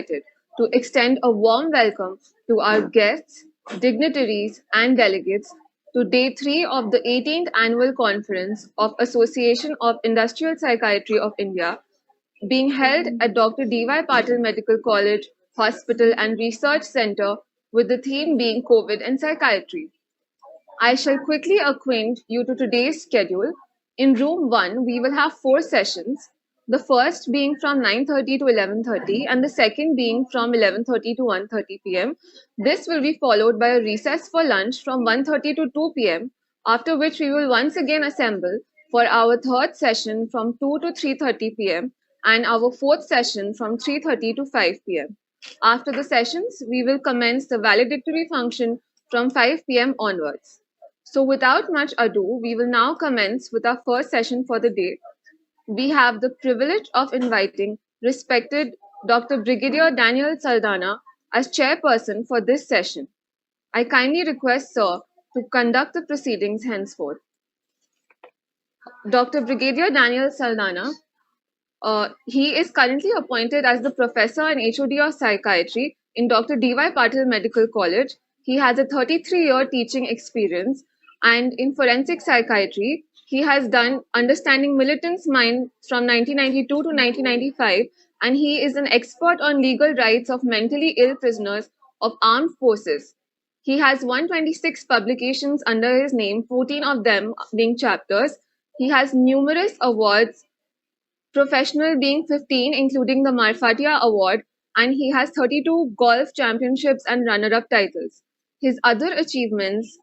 to extend a warm welcome to our guests, dignitaries, and delegates to day 3 of the 18th Annual Conference of Association of Industrial Psychiatry of India, being held at Dr. D.Y. Patil Medical College, Hospital and Research Center, with the theme being COVID and Psychiatry. I shall quickly acquaint you to today's schedule. In room 1, we will have 4 sessions, the first being from 9:30 to 11:30 and the second being from 11:30 to 1:30 p.m. This will be followed by a recess for lunch from 1:30 to 2 p.m., after which we will once again assemble for our third session from 2 to 3:30 p.m. and our fourth session from 3:30 to 5 p.m. After the sessions, we will commence the valedictory function from 5 p.m. onwards. So without much ado, we will now commence with our first session for the day. We have the privilege of inviting respected Dr. Brigadier Daniel Saldana as chairperson for this session. I kindly request Sir to conduct the proceedings henceforth. Dr. Brigadier Daniel Saldana, he is currently appointed as the Professor and HOD of Psychiatry in Dr. D.Y. Patil Medical College. He has a 33-year teaching experience, and in forensic psychiatry, he has done Understanding Militant's Mind from 1992 to 1995, and he is an expert on legal rights of mentally ill prisoners of armed forces. He has 126 publications under his name, 14 of them being chapters. He has numerous awards, professional being 15, including the Marfatia Award, and he has 32 golf championships and runner-up titles. His other achievements: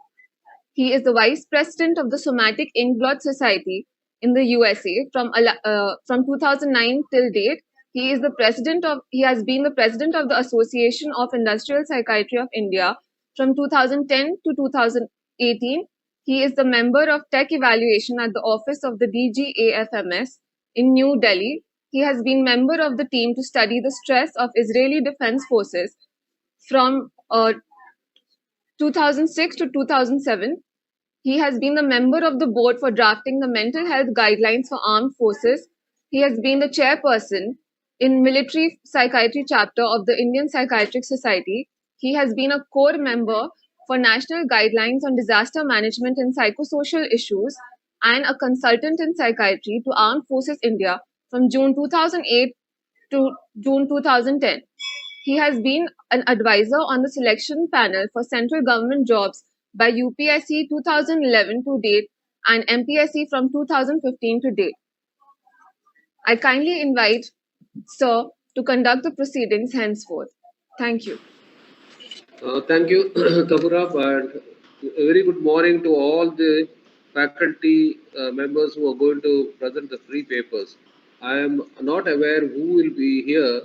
he is the Vice President of the Somatic Inkblot Society in the USA from 2009 till date. He has been the President of the Association of Industrial Psychiatry of India from 2010 to 2018. He is the member of Tech Evaluation at the Office of the DGAFMS in New Delhi. He has been member of the team to study the stress of Israeli Defense Forces from 2006 to 2007. He has been the member of the board for drafting the mental health guidelines for armed forces. He has been the chairperson in military psychiatry chapter of the Indian Psychiatric Society. He has been a core member for national guidelines on disaster management and psychosocial issues and a consultant in psychiatry to Armed Forces India from June 2008 to June 2010. He has been an advisor on the selection panel for central government jobs by UPSC 2011 to date and MPSC from 2015 to date. I kindly invite Sir to conduct the proceedings henceforth. Thank you. Thank you, Kabura, and a very good morning to all the faculty members who are going to present the three papers. I am not aware who will be here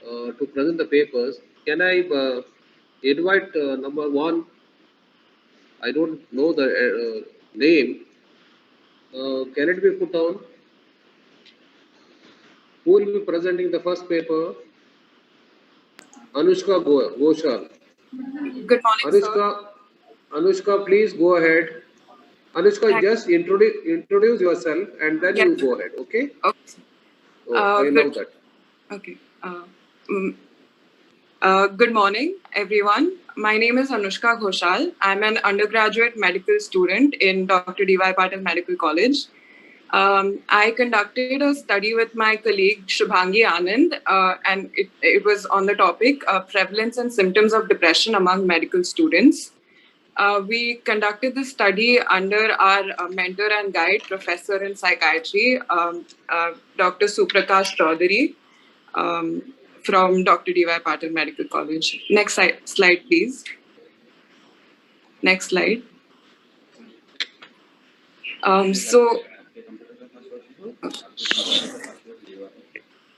to present the papers. Can I invite number one? I don't know the name. Can it be put on? Who will be presenting the first paper? Anushka Ghoshal. Good morning, sir. Anushka, please go ahead. Anushka, just introduce yourself and then you go ahead, okay? Okay. I know that. Okay. Good morning, everyone. My name is Anushka Ghoshal. I'm an undergraduate medical student in Dr. D.Y. Patil Medical College. I conducted a study with my colleague Shubhangi Anand, and it was on the topic prevalence and symptoms of depression among medical students. We conducted the study under our mentor and guide, professor in psychiatry, Dr. Suprakash Chaudhary, from Dr. D.Y. Patil Medical College. Next slide, please. Next slide.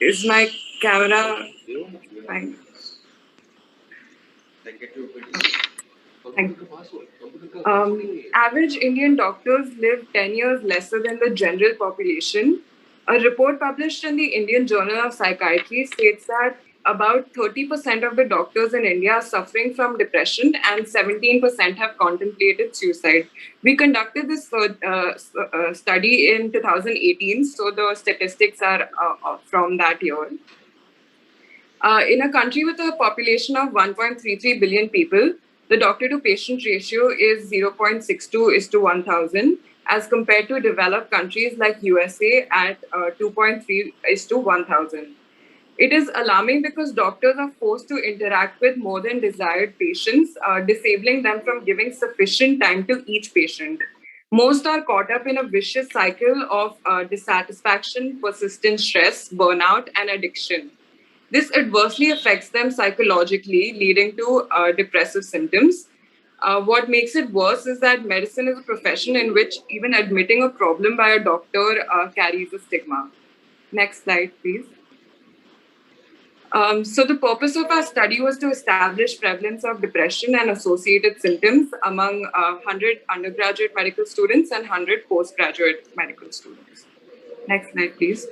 Is my camera fine? Average Indian doctors live 10 years lesser than the general population. A report published in the Indian Journal of Psychiatry states that about 30% of the doctors in India are suffering from depression and 17% have contemplated suicide. We conducted this study in 2018, so the statistics are from that year. In a country with a population of 1.33 billion people, the doctor-to-patient ratio is 0.62:1,000, as compared to developed countries like USA at 2.3:1,000. It is alarming because doctors are forced to interact with more than desired patients, disabling them from giving sufficient time to each patient. Most are caught up in a vicious cycle of dissatisfaction, persistent stress, burnout, and addiction. This adversely affects them psychologically, leading to depressive symptoms. What makes it worse is that medicine is a profession in which even admitting a problem by a doctor carries a stigma. Next slide, please. So the purpose of our study was to establish prevalence of depression and associated symptoms among 100 undergraduate medical students and 100 postgraduate medical students. Next slide, please.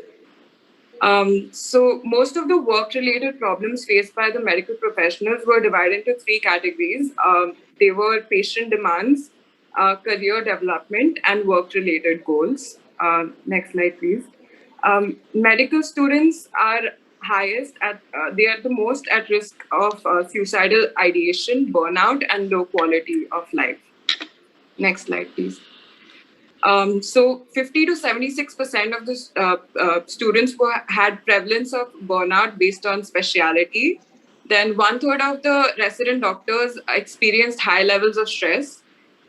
So most of the work-related problems faced by the medical professionals were divided into three categories. They were patient demands, career development, and work-related goals. Next slide, please. Medical students are they are the most at risk of suicidal ideation, burnout, and low quality of life. Next slide, please. So 50 to 76% of the students had prevalence of burnout based on speciality. Then 1/3 of the resident doctors experienced high levels of stress.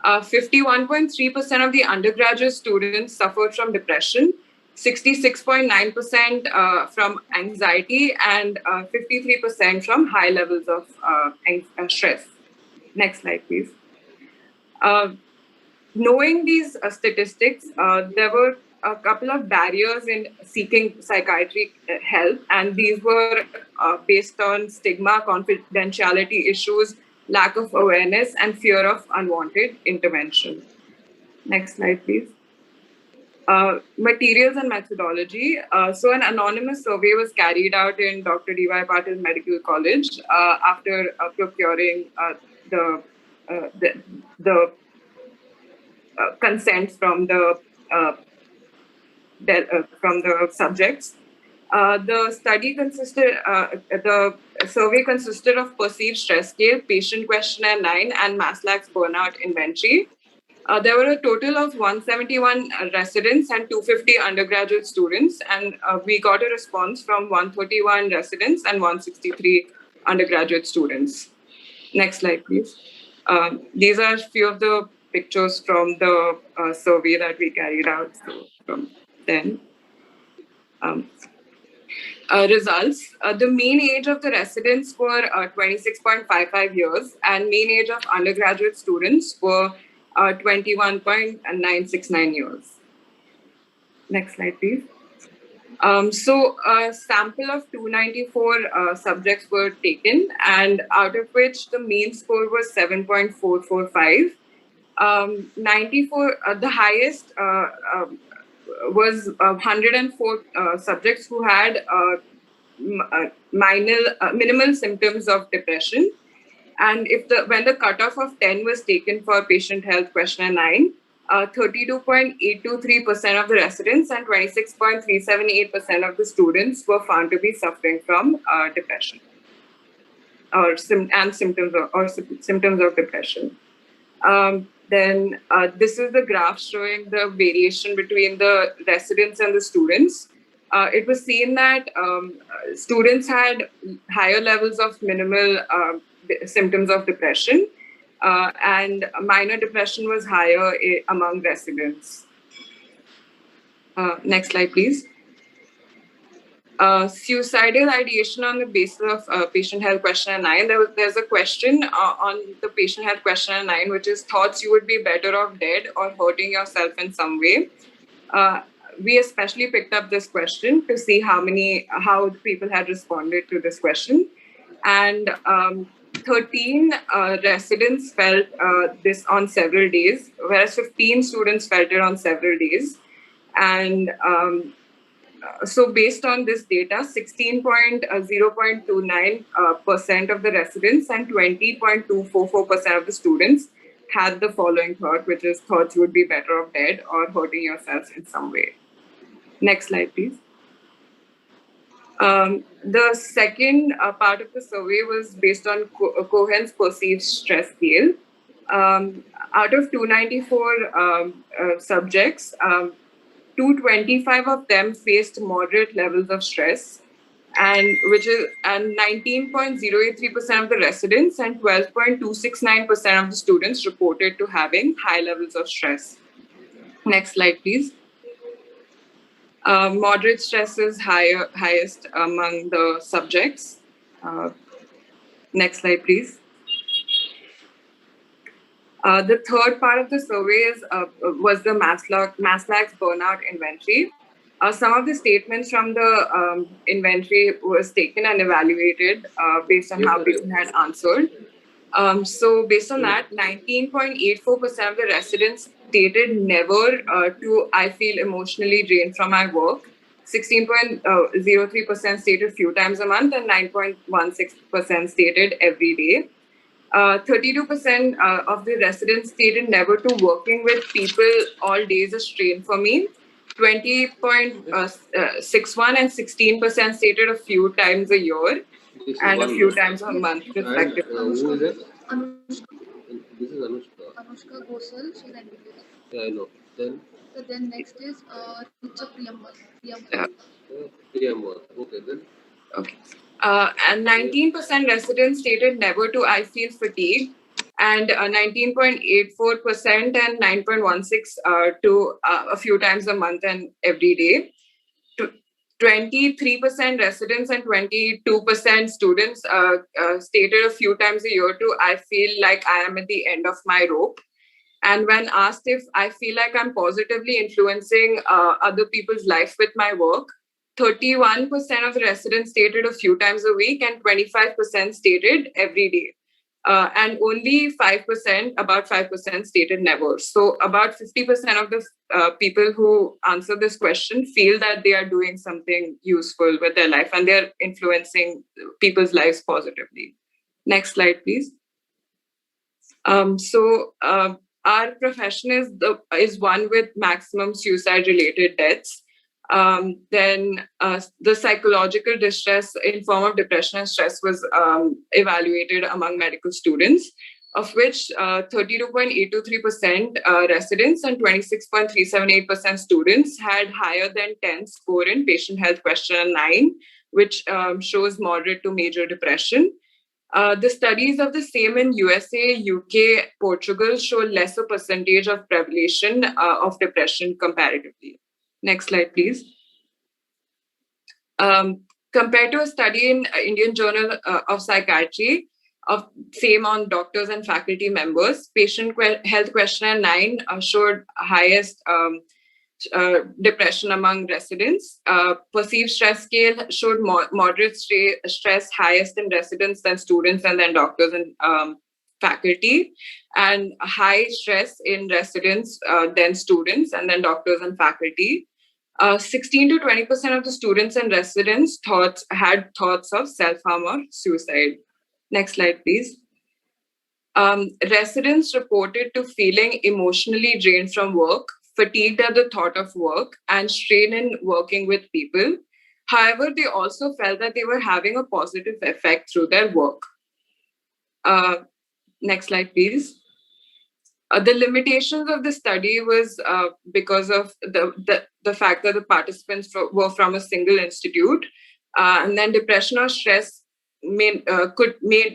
51.3% of the undergraduate students suffered from depression, 66.9% from anxiety, and 53% from high levels of stress. Next slide, please. Knowing these statistics, there were a couple of barriers in seeking psychiatric help, and these were based on stigma, confidentiality issues, lack of awareness, and fear of unwanted intervention. Next slide, please. Materials and methodology. So an anonymous survey was carried out in Dr. D.Y. Patil Medical College after procuring the consent from the subjects. The survey consisted of perceived stress scale, patient questionnaire 9, and Maslach's burnout inventory. There were a total of 171 residents and 250 undergraduate students, and we got a response from 131 residents and 163 undergraduate students. Next slide, please. These are a few of the pictures from the survey that we carried out from then. Results. The mean age of the residents were 26.55 years, and mean age of undergraduate students were 21.969 years. Next slide, please. So a sample of 294 subjects were taken, and out of which the mean score was 7.445. 94, the highest was 104 subjects who had minimal symptoms of depression. And when the cutoff of 10 was taken for patient health questionnaire 9, 32.823% of the residents and 26.378% of the students were found to be suffering from depression symptoms of depression. Then this is the graph showing the variation between the residents and the students. It was seen that students had higher levels of minimal symptoms of depression, and minor depression was higher among residents. Next slide, please. Suicidal ideation on the basis of patient health questionnaire 9. There's a question on the patient health questionnaire 9, which is thoughts you would be better off dead or hurting yourself in some way. We especially picked up this question to see how people had responded to this question. And 13 residents felt this on several days, whereas 15 students felt it on several days. And so based on this data, 16.029% of the residents and 20.244% of the students had the following thought, which is thoughts you would be better off dead or hurting yourself in some way. Next slide, please. The second part of the survey was based on Cohen's perceived stress scale. Out of 294 subjects, 225 of them faced moderate levels of stress, and 19.083% of the residents and 12.269% of the students reported to having high levels of stress. Next slide, please. Moderate stress is highest among the subjects. Next slide, please. The third part of the survey was the Maslach's burnout inventory. Some of the statements from the inventory was taken and evaluated based on how people had answered. So based on that, 19.84% of the residents stated never to I feel emotionally drained from my work. 16.03% stated few times a month, and 9.16% stated every day. 32% of the residents stated never to working with people all day is a strain for me. 20.61 and 16% stated a few times a year and a few times a month, respectively. Who is it? Anushka. This is Anushka. Anushka Gosal, she's MBBS. Yeah, I know. Then So then next is Richa Priyamwal. Priyamwal. Okay, then. Okay. And 19% residents stated never to I feel fatigue, and 19.84% and 9.16 to a few times a month and every day. 23% residents and 22% students stated a few times a year to I feel like I am at the end of my rope. And when asked if I feel like I'm positively influencing other people's life with my work, 31% of the residents stated a few times a week, and 25% stated every day. And only 5%, about 5% stated never. So about 50% of the people who answer this question feel that they are doing something useful with their life and they're influencing people's lives positively. Next slide, please. Our profession is one with maximum suicide-related deaths. Then the psychological distress in form of depression and stress was evaluated among medical students, of which 32.823% residents and 26.378% students had higher than 10 score in Patient Health Questionnaire 9, which shows moderate to major depression. The studies of the same in USA, UK, Portugal show lesser percentage of prevalence of depression comparatively. Next slide, please. Compared to a study in Indian Journal of Psychiatry of same on doctors and faculty members, Patient Health Questionnaire 9 showed highest depression among residents. Perceived stress scale showed moderate stress highest in residents, then students, and then doctors and faculty, and high stress in residents, then students, and then doctors and faculty. 16 to 20% of the students and residents had thoughts of self-harm or suicide. Next slide, please. Residents reported to feeling emotionally drained from work, fatigued at the thought of work, and strain in working with people. However, they also felt that they were having a positive effect through their work. Next slide, please. The limitations of the study was because of the fact that the participants were from a single institute, and then depression or stress may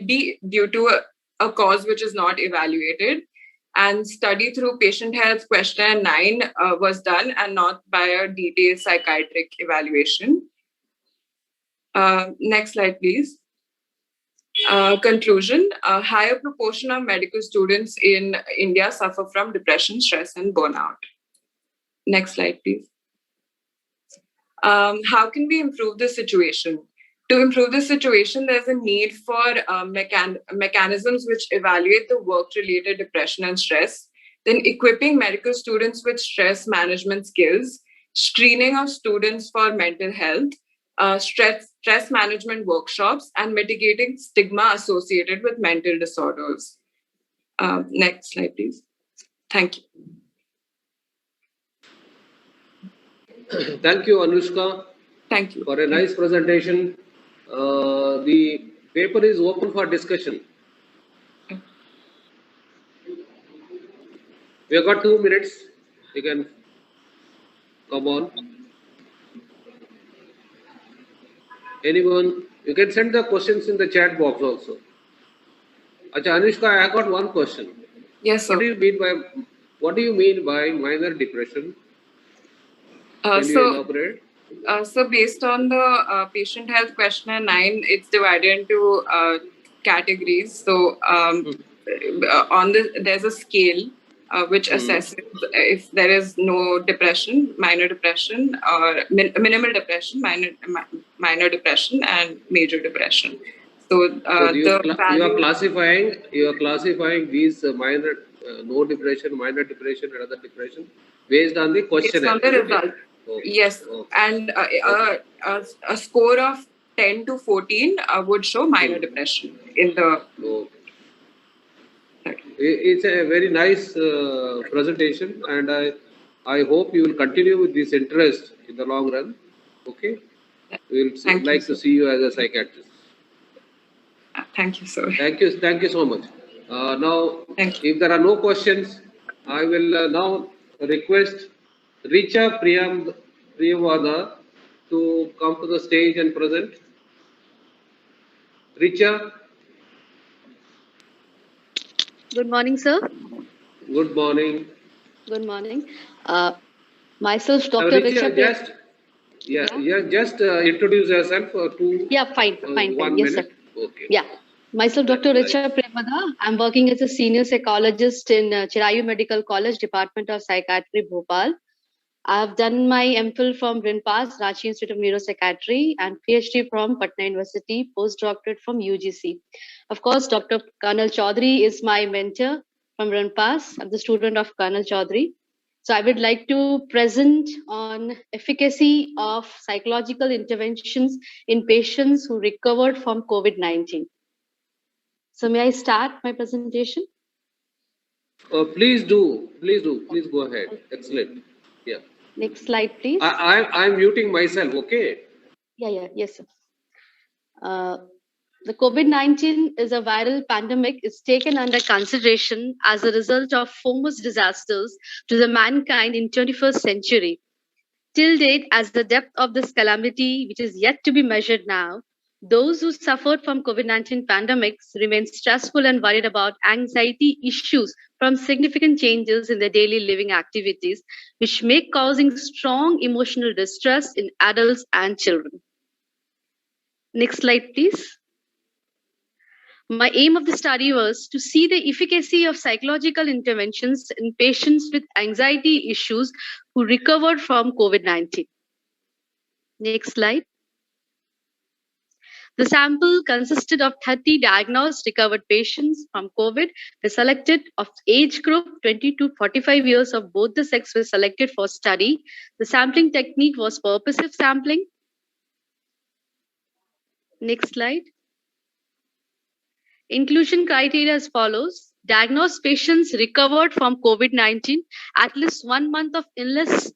be due to a cause which is not evaluated. And study through Patient Health Questionnaire 9 was done, and not by a detailed psychiatric evaluation. Next slide, please. Conclusion, a higher proportion of medical students in India suffer from depression, stress, and burnout. Next slide, please. How can we improve the situation? To improve the situation, there's a need for mechanisms which evaluate the work-related depression and stress, then equipping medical students with stress management skills, screening of students for mental health, stress management workshops, and mitigating stigma associated with mental disorders. Next slide, please. Thank you. Thank you, Anushka. Thank you. for a nice presentation. The paper is open for discussion. We have got 2 minutes. You can come on. Anyone, you can send the questions in the chat box also. Acha, Anushka, I got one question. Yes, sir. What do you mean by minor depression? Can you elaborate? So based on the patient health questionnaire 9, it's divided into categories. So there's a scale which assesses if there is no depression, minor depression, or minimal depression, minor depression, and major depression. So, you are classifying these minor, no depression, minor depression, and other depression based on the questionnaire. Based on the result. Okay. Yes, and a score of 10 to 14 would show minor depression in the. It's a very nice presentation, and I hope you will continue with this interest in the long run. Okay, we'll like to see you as a psychiatrist. Thank you, sir. Thank you so much. Now, if there are no questions, I will now request Richa Priyavada to come to the stage and present. Richa. Good morning, sir. Good morning. Good morning. Myself, Dr. Richa. Just introduce yourself to. Yeah, fine. Yes, sir. Okay. Yeah. Myself, Dr. Richa Priyavada. I'm working as a senior psychologist in Chirayu Medical College, Department of Psychiatry, Bhopal. I've done my MPhil from RINPAS, Ranchi Institute of Neuropsychiatry, and PhD from Patna University, postdoctorate from UGC. Of course, Dr. Colonel Chaudhary is my mentor from RINPAS. I'm the student of Colonel Chaudhary. So I would like to present on efficacy of psychological interventions in patients who recovered from COVID-19. So may I start my presentation? Please do. Please go ahead. Excellent. Yeah. Next slide, please. I'm muting myself. Okay. Yes, sir. The COVID-19 is a viral pandemic is taken under consideration as a result of foremost disasters to the mankind in 21st century. Till date, as the depth of this calamity, which is yet to be measured now, those who suffered from COVID-19 pandemics remain stressful and worried about anxiety issues from significant changes in their daily living activities, which make causing strong emotional distress in adults and children. Next slide, please. My aim of the study was to see the efficacy of psychological interventions in patients with anxiety issues who recovered from COVID-19. Next slide. The sample consisted of 30 diagnosed recovered patients from COVID. They selected of age group 20 to 45 years of both the sex were selected for study. The sampling technique was purposive sampling. Next slide. Inclusion criteria as follows. Diagnosed patients recovered from COVID-19, at least 1 month of illness,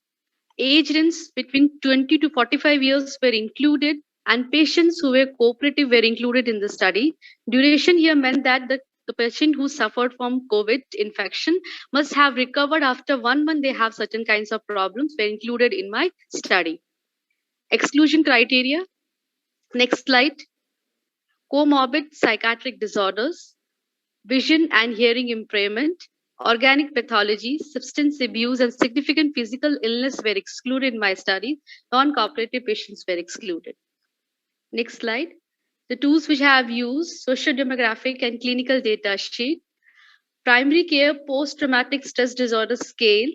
age range between 20 to 45 years were included, and patients who were cooperative were included in the study. Duration here meant that the patient who suffered from COVID infection must have recovered after 1 month. They have certain kinds of problems were included in my study. Exclusion criteria. Next slide. Comorbid psychiatric disorders, vision and hearing impairment, organic pathology, substance abuse, and significant physical illness were excluded in my study. Non-cooperative patients were excluded. Next slide. The tools which I have used, socio-demographic and clinical data sheet, primary care post-traumatic stress disorder scale,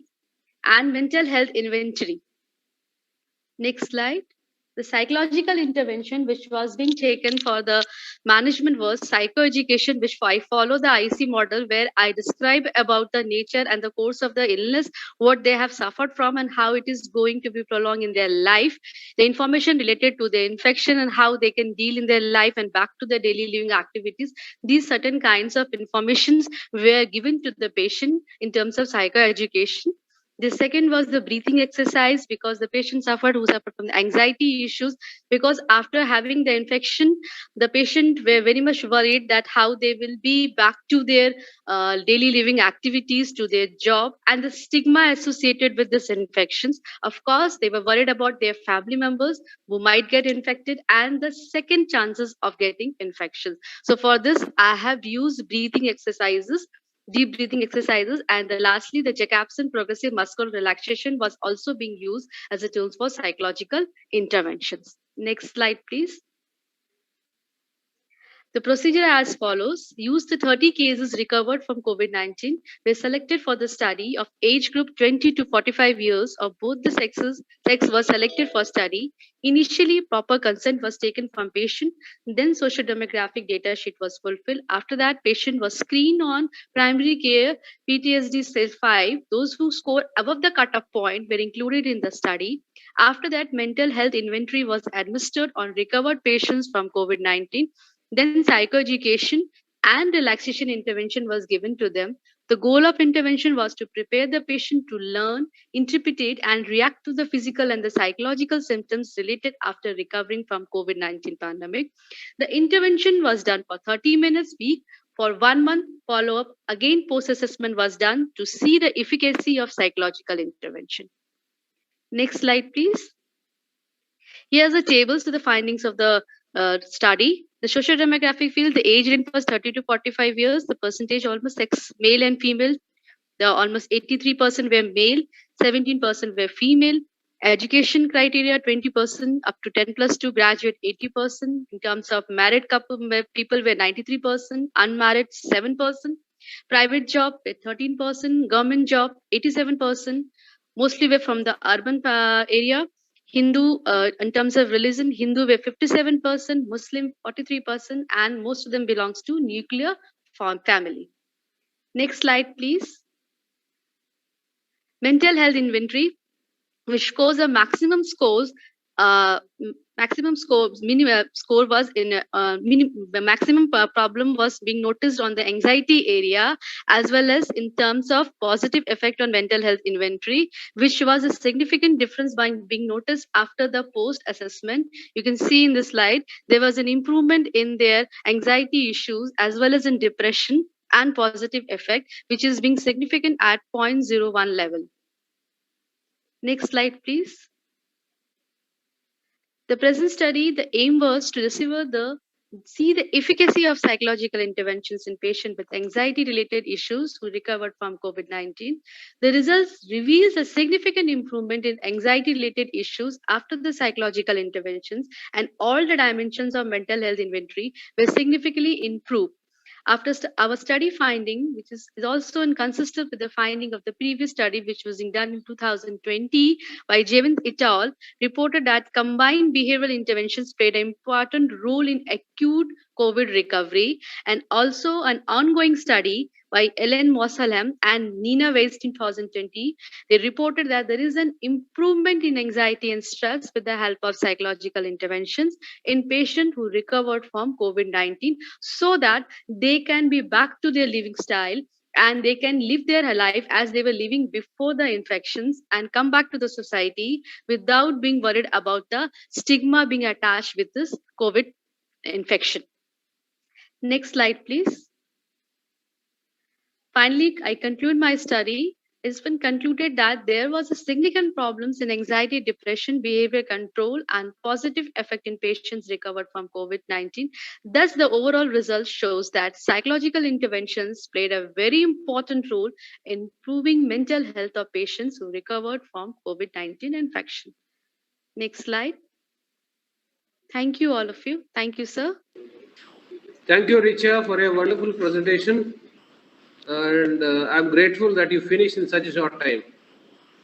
and mental health inventory. Next slide. The psychological intervention which was being taken for the management was psychoeducation, which I follow the IC model where I describe about the nature and the course of the illness, what they have suffered from and how it is going to be prolonged in their life, the information related to the infection and how they can deal in their life and back to their daily living activities. These certain kinds of informations were given to the patient in terms of psychoeducation. The second was the breathing exercise, because the patient who suffered from the anxiety issues, because after having the infection, the patient were very much worried that how they will be back to their daily living activities, to their job, and the stigma associated with this infections. Of course, they were worried about their family members who might get infected and the second chances of getting infections. So for this, I have used breathing exercises, deep breathing exercises, and lastly, the Jacobson progressive muscular relaxation was also being used as a tool for psychological interventions. Next slide, please. The procedure as follows. Use the 30 cases recovered from COVID-19 were selected for the study of age group 20 to 45 years of both the sex was selected for study. Initially, proper consent was taken from patient. Then socio-demographic data sheet was fulfilled. After that, patient was screened on primary care PTSD stage 5. Those who scored above the cutoff point were included in the study. After that, mental health inventory was administered on recovered patients from COVID-19. Then psychoeducation and relaxation intervention was given to them. The goal of intervention was to prepare the patient to learn, interpret, and react to the physical and the psychological symptoms related after recovering from COVID-19 pandemic. The intervention was done for 30 minutes week. For 1 month follow-up, again post-assessment was done to see the efficacy of psychological intervention. Next slide, please. Here's the tables to the findings of the study. The social demographic field, the age range was 30 to 45 years. The percentage almost sex, male and female. The almost 83% were male, 17% were female. Education criteria 20%, up to 10 plus 2 graduate 80%. In terms of married couple, people were 93%, unmarried 7%. Private job 13%, government job 87%. Mostly were from the urban area. Hindu, in terms of religion, Hindu were 57%, Muslim 43%, and most of them belongs to nuclear family. Next slide, please. Mental health inventory, which scores a maximum scores. Maximum score was in the maximum problem was being noticed on the anxiety area, as well as in terms of positive effect on mental health inventory, which was a significant difference by being noticed after the post assessment. You can see in the slide there was an improvement in their anxiety issues as well as in depression and positive effect, which is being significant at 0.01 level. Next slide, please. The present study, the aim was to see the efficacy of psychological interventions in patients with anxiety-related issues who recovered from COVID-19. The results reveals a significant improvement in anxiety-related issues after the psychological interventions, and all the dimensions of mental health inventory were significantly improved. After our study finding, which is also inconsistent with the finding of the previous study, which was done in 2020 by Javant et al., reported that combined behavioral interventions played an important role in acute COVID recovery, and also an ongoing study by Ellen Mosalem and Nina Waste in 2020. They reported that there is an improvement in anxiety and stress with the help of psychological interventions in patients who recovered from COVID-19, so that they can be back to their living style and they can live their life as they were living before the infections and come back to the society without being worried about the stigma being attached with this COVID infection. Next slide, please. Finally, I conclude my study. It's been concluded that there was a significant problems in anxiety, depression, behavior control, and positive effect in patients recovered from COVID-19. Thus, the overall result shows that psychological interventions played a very important role in improving mental health of patients who recovered from COVID-19 infection. Next slide. Thank you, all of you. Thank you, sir. Thank you, Richa, for a wonderful presentation. And I'm grateful that you finished in such a short time.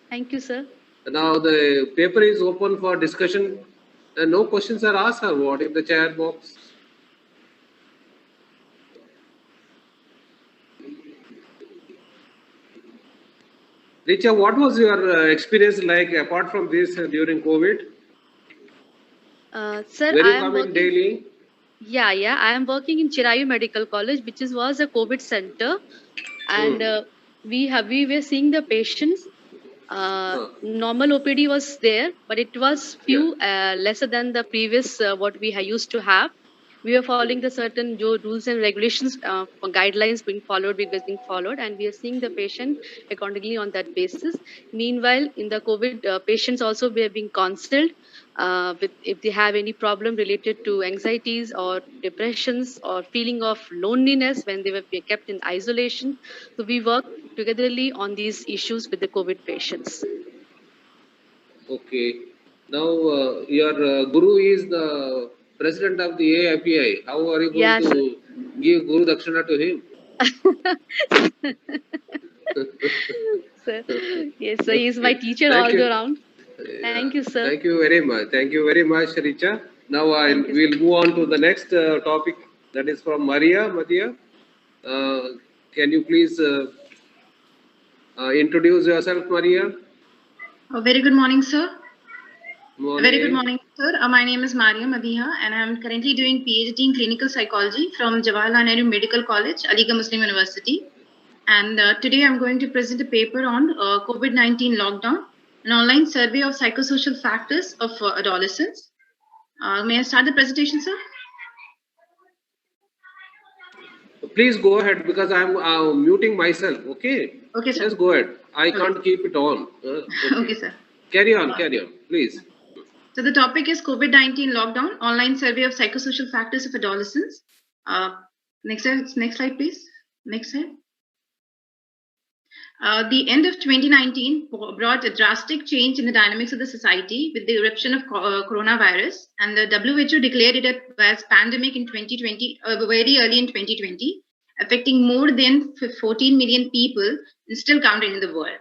Thank you, sir. Now the paper is open for discussion. And no questions are asked or what in the chat box? Richa, what was your experience like apart from this during COVID? Sir, Were you I am coming working daily? Yeah, I am working in Chirayu Medical College, which was a COVID center, and we were seeing the patients Normal OPD was there, but it was few lesser than the previous what we used to have. We were following the certain rules and regulations, guidelines being followed, being followed, and we are seeing the patient accordingly on that basis. Meanwhile, in the COVID, patients also were being counseled with if they have any problem related to anxieties or depressions or feeling of loneliness when they were kept in isolation. So we work togetherly on these issues with the COVID patients. Okay. Now, your Guru is the president of the AIPI. How are you going Yes. to give Guru Dakshina to him? Sir, yes, sir. He is my teacher Thank all you. around. Thank you, sir. Thank you very much. Thank you very much, Richa. Now we'll move on to the next topic, that is from Maria. Maria, can you please introduce yourself, Maria? A very good morning, sir. Morning. Very good morning, sir. My name is Maria Madiha, and I'm currently doing PhD in clinical psychology from Jawaharlal Nehru Medical College, Aligarh Muslim University. And today I'm going to present a paper on COVID-19 lockdown, an online survey of psychosocial factors of adolescents. May I start the presentation, sir? Please go ahead, because I'm muting myself. Okay. Okay, sir. Just go ahead. I can't keep it on. Okay, sir. Carry on, please. So the topic is COVID-19 lockdown, online survey of psychosocial factors of adolescents. Next slide, please. Next slide. The end of 2019 brought a drastic change in the dynamics of the society with the eruption of coronavirus, and the WHO declared it as pandemic in 2020, very early in 2020, affecting more than 14 million people and still counting in the world.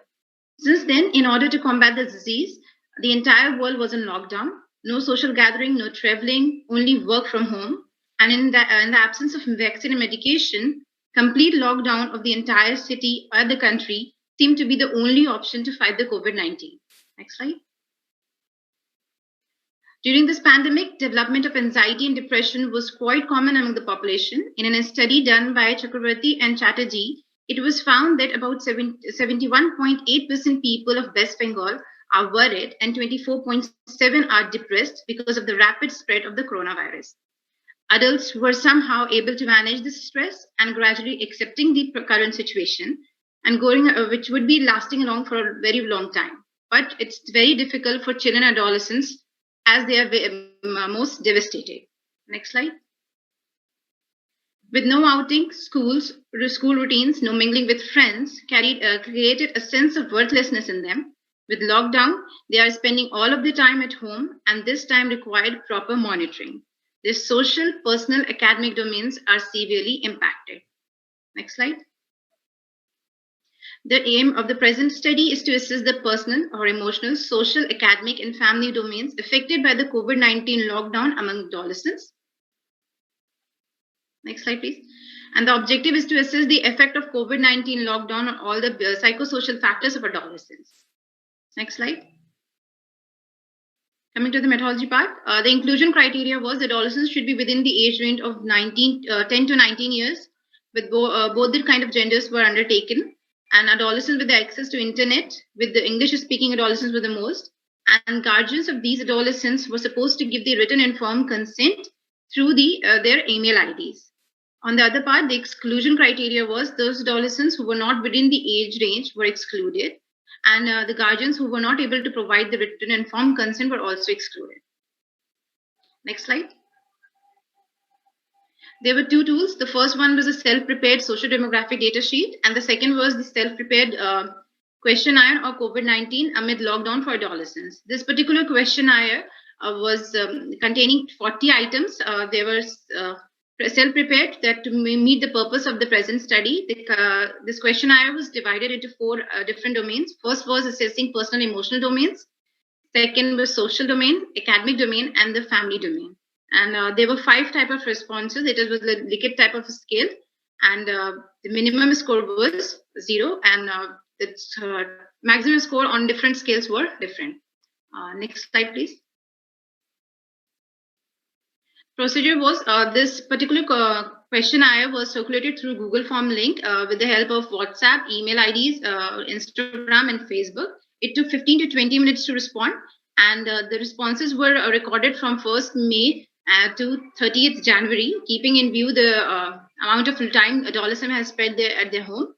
Since then, in order to combat the disease, the entire world was in lockdown. No social gathering, no traveling, only work from home. And in the absence of vaccine and medication, complete lockdown of the entire city or the country seemed to be the only option to fight the COVID-19. Next slide. During this pandemic, development of anxiety and depression was quite common among the population. In a study done by Chakravarti and Chatterjee, it was found that about 71.8% people of West Bengal are worried and 24.7% are depressed because of the rapid spread of the coronavirus. Adults were somehow able to manage this stress and gradually accepting the current situation and going, which would be lasting along for a very long time. But it's very difficult for children and adolescents as they are most devastated. Next slide. With no outing, school routines, no mingling with friends created a sense of worthlessness in them. With lockdown, they are spending all of the time at home, and this time required proper monitoring. Their social, personal, academic domains are severely impacted. Next slide. The aim of the present study is to assess the personal or emotional, social, academic, and family domains affected by the COVID-19 lockdown among adolescents. Next slide, please. And the objective is to assess the effect of COVID-19 lockdown on all the psychosocial factors of adolescents. Next slide. Coming to the methodology part, the inclusion criteria was adolescents should be within the age range of 10 to 19 years, with both the kind of genders were undertaken, and adolescents with the access to internet, with the English-speaking adolescents were the most, and guardians of these adolescents were supposed to give the written informed consent through their email IDs. On the other part, the exclusion criteria was those adolescents who were not within the age range were excluded, and the guardians who were not able to provide the written informed consent were also excluded. Next slide. There were two tools. The first one was a self-prepared social demographic data sheet, and the second was the self-prepared questionnaire or COVID-19 amid lockdown for adolescents. This particular questionnaire was containing 40 items. They were self-prepared that to meet the purpose of the present study. This questionnaire was divided into 4 different domains. First was assessing personal emotional domains. Second was social domain, academic domain, and the family domain. And there were 5 types of responses. It was the Likert type of scale, and the minimum score was 0, and its maximum score on different scales were different. Next slide, please. Procedure was this particular questionnaire was circulated through Google Form link with the help of WhatsApp, email IDs, Instagram, and Facebook. It took 15 to 20 minutes to respond, and the responses were recorded from 1st May to 30th January, keeping in view the amount of time adolescents have spent at their home.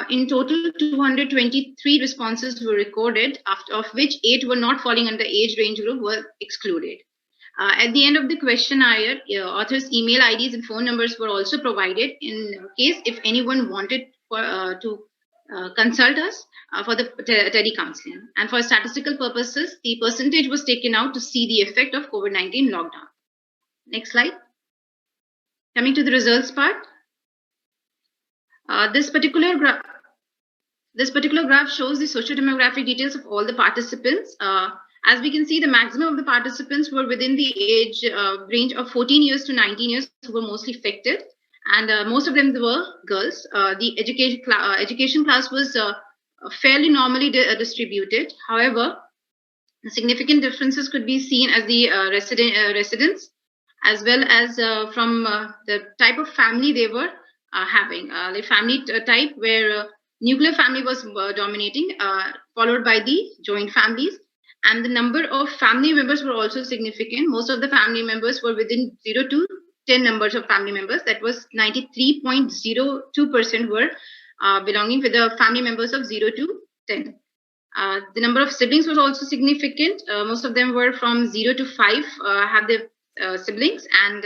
In total, 223 responses were recorded, of which 8 were not falling under age range group were excluded. At the end of the questionnaire, authors' email IDs and phone numbers were also provided in case if anyone wanted to consult us for the telecounseling. And for statistical purposes, the percentage was taken out to see the effect of COVID-19 lockdown. Next slide. Coming to the results part. This particular graph shows the socio-demographic details of all the participants. As we can see, the maximum of the participants were within the age range of 14 years to 19 years, who were mostly affected, and most of them were girls. The education class was fairly normally distributed. However, significant differences could be seen as the residents, as well as from the type of family they were having. The family type where nuclear family was dominating, followed by the joint families. And the number of family members were also significant. Most of the family members were within 0 to 10 numbers of family members. That was 93.02% were belonging with the family members of 0 to 10. The number of siblings was also significant. Most of them were from 0 to 5 have the siblings, and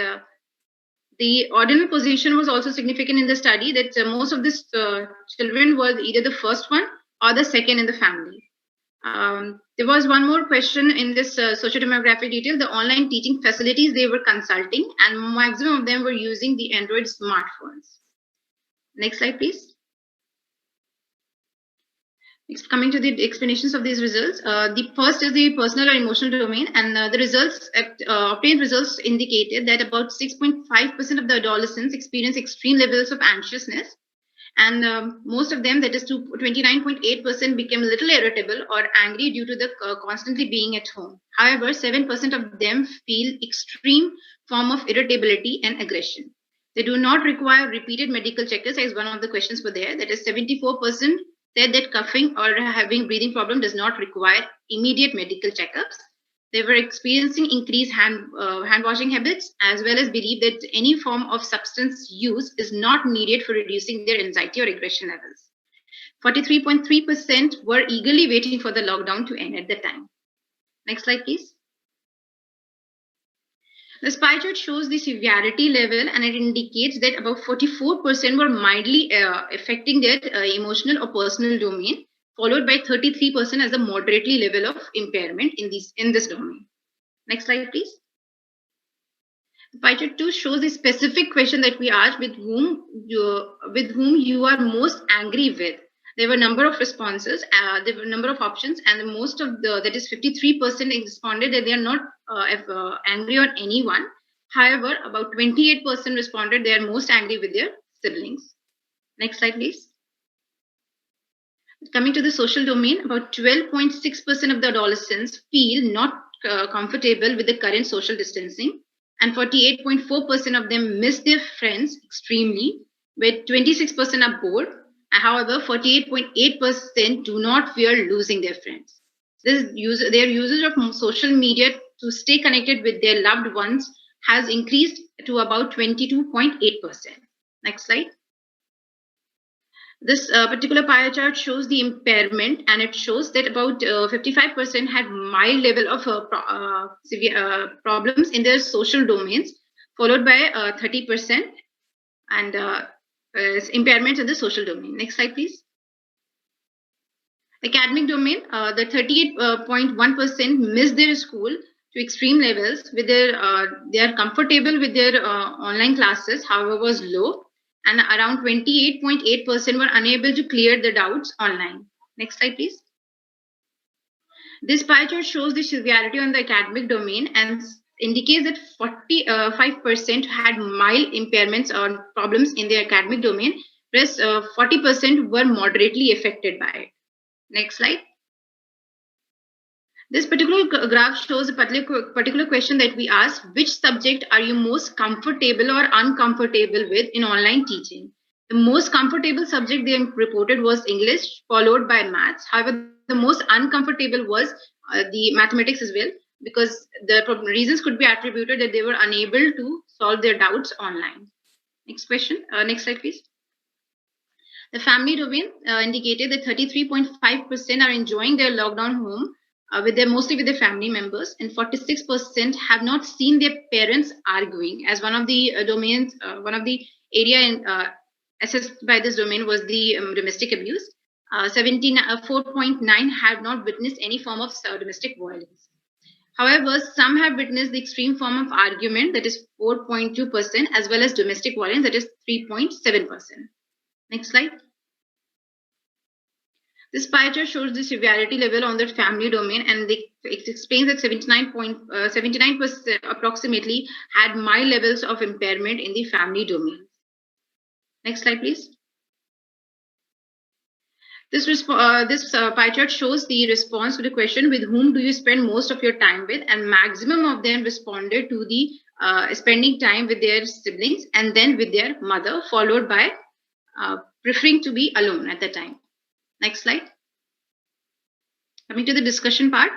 the ordinal position was also significant in the study, that most of these children were either the first one or the second in the family. There was one more question in this socio-demographic detail, the online teaching facilities they were consulting, and maximum of them were using the Android smartphones. Next slide, please. Next, coming to the explanations of these results. The first is the personal or emotional domain, and the results obtained results indicated that about 6.5% of the adolescents experience extreme levels of anxiousness, and most of them, that is 29.8%, became a little irritable or angry due to the constantly being at home. However, 7% of them feel extreme form of irritability and aggression. They do not require repeated medical checkups, as one of the questions were there. That is 74% said that coughing or having breathing problem does not require immediate medical checkups. They were experiencing increased hand washing habits, as well as believe that any form of substance use is not needed for reducing their anxiety or aggression levels. 43.3% were eagerly waiting for the lockdown to end at the time. Next slide, please. The pie chart shows the severity level, and it indicates that about 44% were mildly affecting their emotional or personal domain, followed by 33% as a moderately level of impairment in this domain. Next slide, please. The pie chart 2 shows the specific question that we asked, with whom you are most angry with. There were a number of responses, there were a number of options, and most of that is 53% responded that they are not angry on anyone. However, about 28% responded they are most angry with their siblings. Next slide, please. Coming to the social domain, about 12.6% of the adolescents feel not comfortable with the current social distancing, and 48.4% of them miss their friends extremely, with 26% are bored. However, 48.8% do not fear losing their friends. Their usage of social media to stay connected with their loved ones has increased to about 22.8%. Next slide. This particular pie chart shows the impairment, and it shows that about 55% had mild level of severe problems in their social domains, followed by 30% and impairments in the social domain. Next slide, please. Academic domain, the 38.1% missed their school to extreme levels. With they are comfortable with their online classes, however, was low, and around 28.8% were unable to clear the doubts online. Next slide, please. This pie chart shows the severity on the academic domain and indicates that 45% had mild impairments or problems in their academic domain, whereas 40% were moderately affected by it. Next slide. This particular graph shows a particular question that we asked: which subject are you most comfortable or uncomfortable with in online teaching? The most comfortable subject they reported was English, followed by maths. However, the most uncomfortable was the mathematics as well, because the reasons could be attributed that they were unable to solve their doubts online. Next question. Next slide, please. The family domain indicated that 33.5% are enjoying their lockdown home mostly with their family members, and 46% have not seen their parents arguing. As one of the domains, one of the area assessed by this domain was the domestic abuse. 4.9 have not witnessed any form of domestic violence. However, some have witnessed the extreme form of argument, that is 4.2%, as well as domestic violence, that is 3.7%. Next slide. This pie chart shows the severity level on the family domain, and it explains that 79% approximately had mild levels of impairment in the family domain. Next slide, please. This pie chart shows the response to the question, with whom do you spend most of your time with, and maximum of them responded to the spending time with their siblings and then with their mother, followed by preferring to be alone at the time. Next slide. Coming to the discussion part.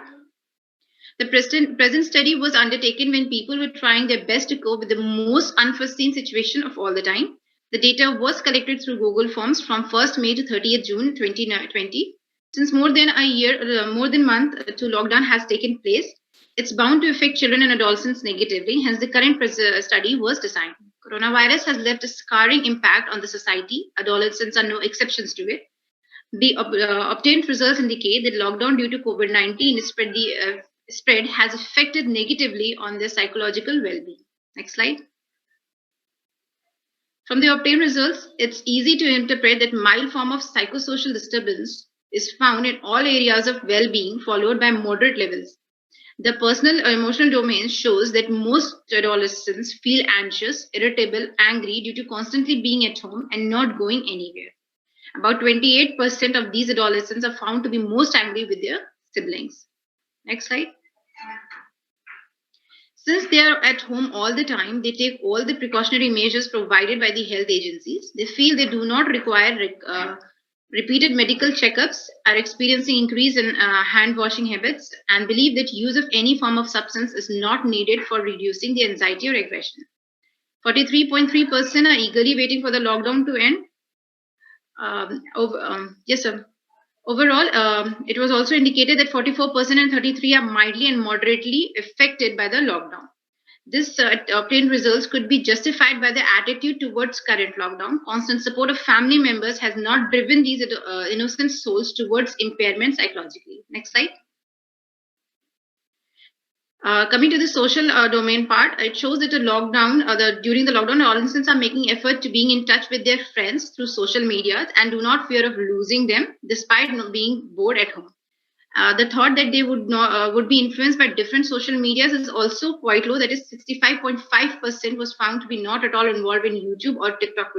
The present study was undertaken when people were trying their best to cope with the most unforeseen situation of all the time. The data was collected through Google Forms from 1st May to 30th June 2020. Since more than a month to lockdown has taken place, it's bound to affect children and adolescents negatively. Hence, the current study was designed. Coronavirus has left a scarring impact on the society. Adolescents are no exceptions to it. The obtained results indicate that lockdown due to COVID-19 spread has affected negatively on their psychological well-being. Next slide. From the obtained results, it's easy to interpret that mild form of psychosocial disturbance is found in all areas of well-being, followed by moderate levels. The personal or emotional domain shows that most adolescents feel anxious, irritable, angry due to constantly being at home and not going anywhere. About 28% of these adolescents are found to be most angry with their siblings. Next slide. Since they are at home all the time, they take all the precautionary measures provided by the health agencies. They feel they do not require repeated medical checkups, are experiencing increase in hand washing habits, and believe that use of any form of substance is not needed for reducing the anxiety or aggression. 43.3% are eagerly waiting for the lockdown to end. Yes, sir. Overall, it was also indicated that 44% and 33% are mildly and moderately affected by the lockdown. This obtained results could be justified by the attitude towards current lockdown. Constant support of family members has not driven these innocent souls towards impairment psychologically. Next slide. Coming to the social domain part, it shows that during the lockdown, adolescents are making effort to being in touch with their friends through social media and do not fear of losing them despite not being bored at home. The thought that they would be influenced by different social medias is also quite low. That is 65.5% was found to be not at all involved in YouTube or TikTok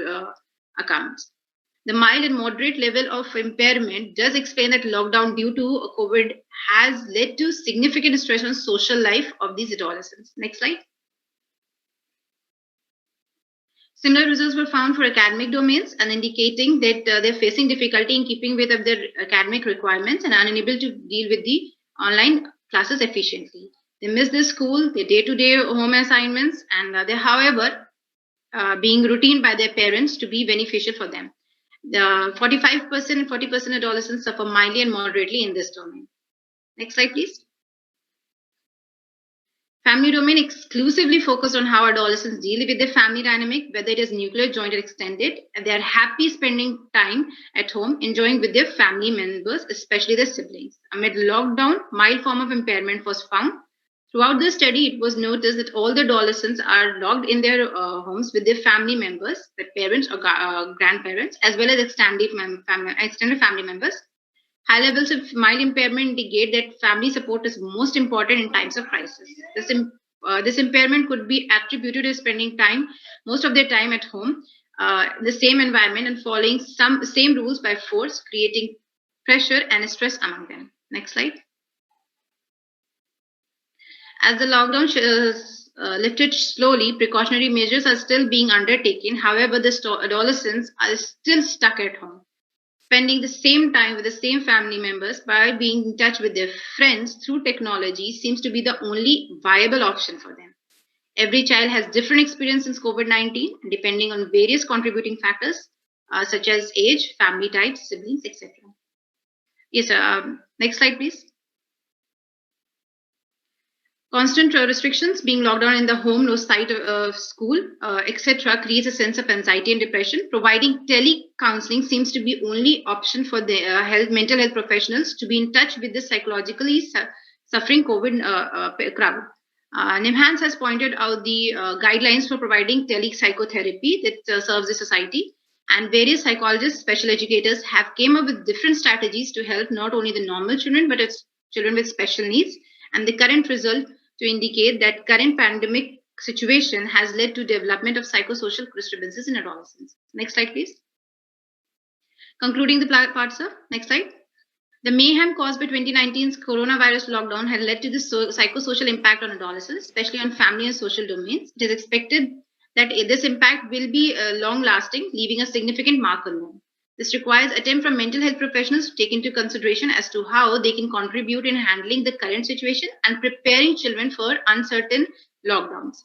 accounts. The mild and moderate level of impairment does explain that lockdown due to COVID has led to significant stress on social life of these adolescents. Next slide. Similar results were found for academic domains and indicating that they're facing difficulty in keeping with their academic requirements and are unable to deal with the online classes efficiently. They miss their school, their day-to-day home assignments, and they're, however, being routine by their parents to be beneficial for them. The 45% and 40% adolescents suffer mildly and moderately in this domain. Next slide, please. Family domain exclusively focused on how adolescents deal with their family dynamic, whether it is nuclear, joint, or extended, and they are happy spending time at home, enjoying with their family members, especially their siblings. Amid lockdown, mild form of impairment was found. Throughout the study, it was noticed that all the adolescents are locked in their homes with their family members, their parents or grandparents, as well as extended family members. High levels of mild impairment indicate that family support is most important in times of crisis. This impairment could be attributed to spending most of their time at home, the same environment, and following same rules by force, creating pressure and stress among them. Next slide. As the lockdown lifted slowly, precautionary measures are still being undertaken. However, the adolescents are still stuck at home. spending the same time with the same family members by being in touch with their friends through technology seems to be the only viable option for them. Every child has different experience in COVID-19, depending on various contributing factors, such as age, family types, siblings, etc. Yes, sir. Next slide, please. Constant restrictions, being locked down in the home, no sight of school, etc., creates a sense of anxiety and depression. Providing tele-counseling seems to be only option for the mental health professionals to be in touch with the psychologically suffering COVID crowd. NIMHANS has pointed out the guidelines for providing telepsychotherapy that serves the society, and various psychologists, special educators have came up with different strategies to help not only the normal children, but its children with special needs. And the current result to indicate that current pandemic situation has led to development of psychosocial disturbances in adolescents. Next slide, please. Concluding the part, sir. Next slide. The mayhem caused by 2019's coronavirus lockdown had led to the psychosocial impact on adolescents, especially on family and social domains. It is expected that this impact will be long-lasting, leaving a significant mark on them. This requires attempt from mental health professionals to take into consideration as to how they can contribute in handling the current situation and preparing children for uncertain lockdowns.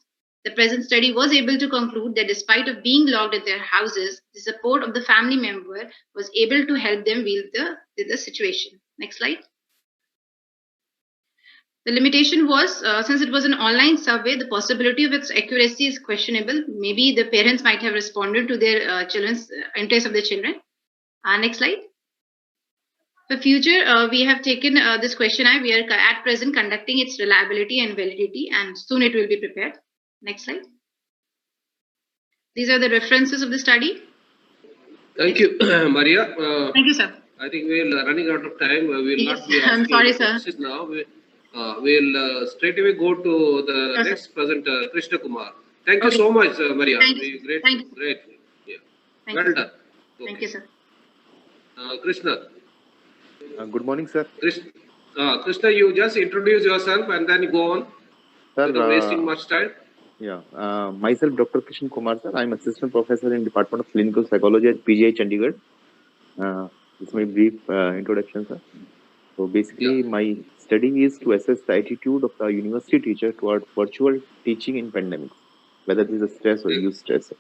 The present study was able to conclude that despite of being locked at their houses, the support of the family member was able to help them with the situation. Next slide. The limitation was, since it was an online survey, the possibility of its accuracy is questionable. Maybe the parents might have responded to their children's interest of the children. Next slide. For future, we have taken this questionnaire. We are at present conducting its reliability and validity, and soon it will be prepared. Next slide. These are the references of the study. Thank you, Maria. Thank you, sir. I think we are running out of time. We will Yes, not be I'm asking sorry, sir. questions now. We'll straight away go to the Yes, next presenter, Krishna Kumar. Thank Okay. you so much, Maria. Thank you. Great, Thank you. great. Yeah. Thank Well you. done. Thank Okay. you, sir. Krishna. Good morning, sir. Krishna, you just introduce yourself and then you go on Sir, without wasting much time. yeah, myself, Dr. Krishna Kumar, sir. I'm assistant professor in Department of Clinical Psychology at PGI Chandigarh. This is my brief introduction, sir. So basically, my study is to assess the attitude of the university teacher toward virtual teaching in pandemics, whether it is a stress or use stress.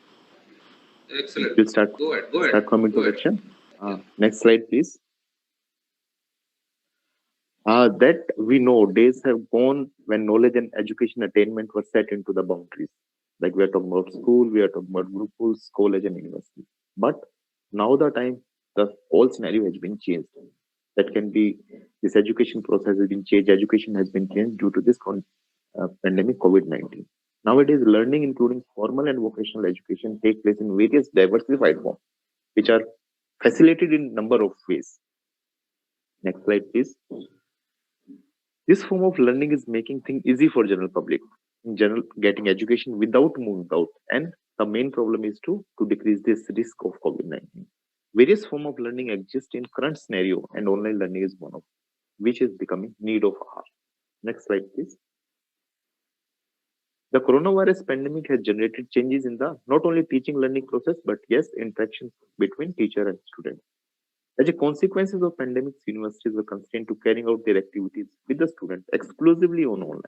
Excellent. We'll start. Go ahead. Start from introduction. Next slide, please. That we know days have gone when knowledge and education attainment were set into the boundaries. Like we are talking about school, we are talking about gurukuls, college and university. But now the whole scenario has been changed. That can be, this education process has been changed, education has been changed due to this pandemic COVID-19. Nowadays, learning including formal and vocational education take place in various diversified forms, which are facilitated in number of ways. Next slide, please. This form of learning is making things easy for general public, in general, getting education without moving out. And the main problem is to decrease this risk of COVID-19. Various forms of learning exist in current scenario, and online learning is one of which is becoming need of our. Next slide, please. The coronavirus pandemic has generated changes in the not only teaching learning process, but yes, interactions between teacher and student. As a consequence of pandemics, universities were constrained to carrying out their activities with the students exclusively on online.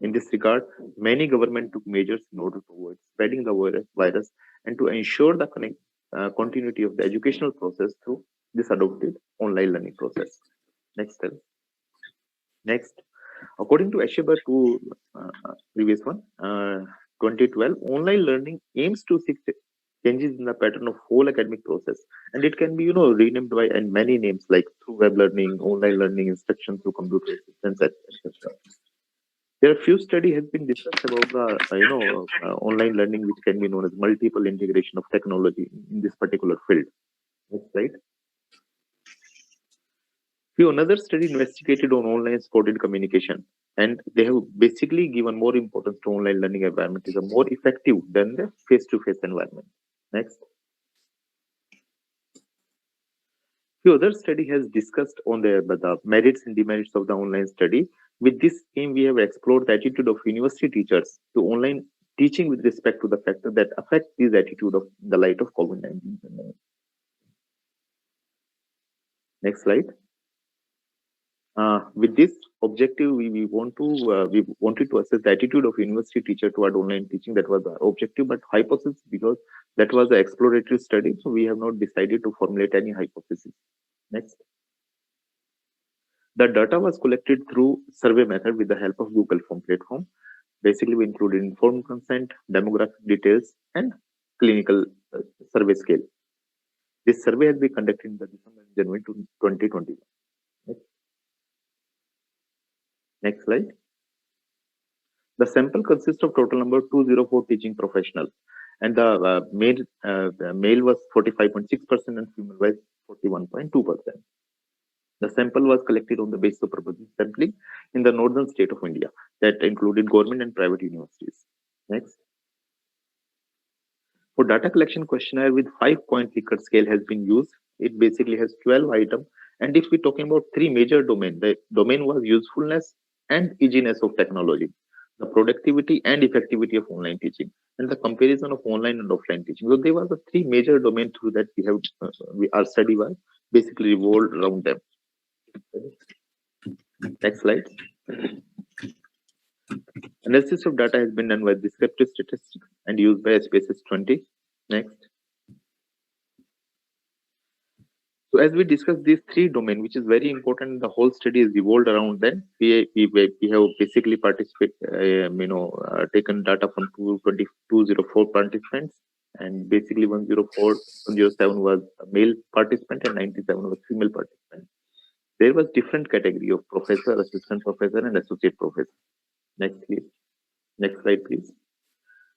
In this regard, many government took measures in order to avoid spreading the virus and to ensure the continuity of the educational process through this adopted online learning process. Next step. Next, according to Escher to previous one, 2012, online learning aims to seek changes in the pattern of whole academic process, and it can be renamed by and many names like through web learning, online learning, instruction through computer assistance, etc. There are few studies has been discussed about the online learning, which can be known as multiple integration of technology in this particular field. Next slide. Few another study investigated on online supported communication, and they have basically given more importance to online learning environment is a more effective than the face-to-face environment. Next. Few other study has discussed on the merits and demerits of the online study. With this aim, we have explored the attitude of university teachers to online teaching with respect to the factor that affect this attitude of the light of COVID-19 pandemic. Next slide. With this objective, we wanted to assess the attitude of university teacher toward online teaching. That was the objective, but hypothesis, because that was the exploratory study, so we have not decided to formulate any hypothesis. Next. The data was collected through survey method with the help of Google Form platform. Basically, we included informed consent, demographic details, and clinical survey scale. This survey has been conducted in the December and January 2021. Next slide. The sample consists of total number 204 teaching professionals, and the male was 45.6% and female was 41.2%. The sample was collected on the basis of proposal sampling in the northern state of India that included government and private universities. Next. For data collection questionnaire with 5-point Likert scale has been used. It basically has 12 items. And if we're talking about 3 major domains, the domain was usefulness and easiness of technology, the productivity and effectivity of online teaching, and the comparison of online and offline teaching. So there were the 3 major domains through that we have our study was basically revolved around them. Next slide. Analysis of data has been done by descriptive statistics and used by SPSS 20. Next. So as we discussed these 3 domains, which is very important, the whole study is revolved around them. We have basically taken data from 204 participants, and basically 107 was male participant and 97 was female participant. There was different category of professor, assistant professor, and associate professor. Next, please. Next slide, please.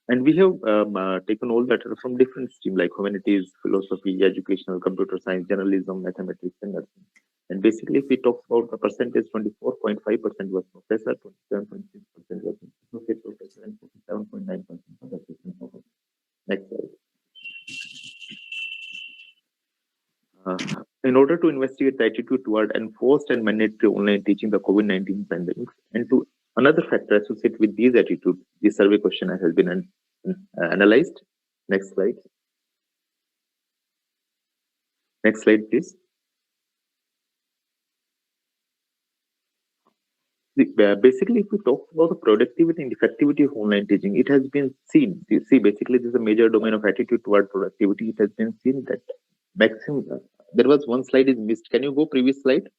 And we have taken all data from different streams like humanities, philosophy, educational, computer science, journalism, mathematics, and nursing. And basically, if we talk about the percentage, 24.5% was professor, 27.6% was associate professor, and 47.9% was assistant professor. Next slide. In order to investigate the attitude toward enforced and mandatory online teaching the COVID-19 pandemic, and to another factor associated with these attitudes, the survey questionnaire has been analyzed. Next slide. Next slide, please. Basically, if we talk about the productivity and effectivity of online teaching, it has been seen. You see, basically, this is a major domain of attitude toward productivity. It has been seen that maximum. There was one slide is missed. Can you go previous slide?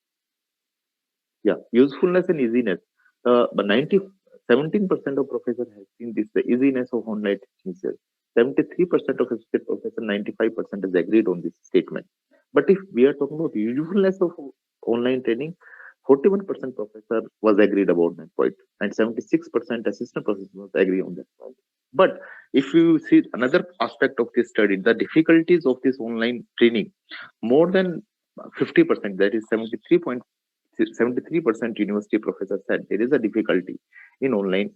Yeah, usefulness and easiness. But 17% of professors have seen this, the easiness of online teaching. 73% of associate professors, 95% has agreed on this statement. But if we are talking about usefulness of online training, 41% professor was agreed about that point, and 76% assistant professor was agree on that point. But if you see another aspect of this study, the difficulties of this online training, more than 50%, that is 73% university professors said there is a difficulty in online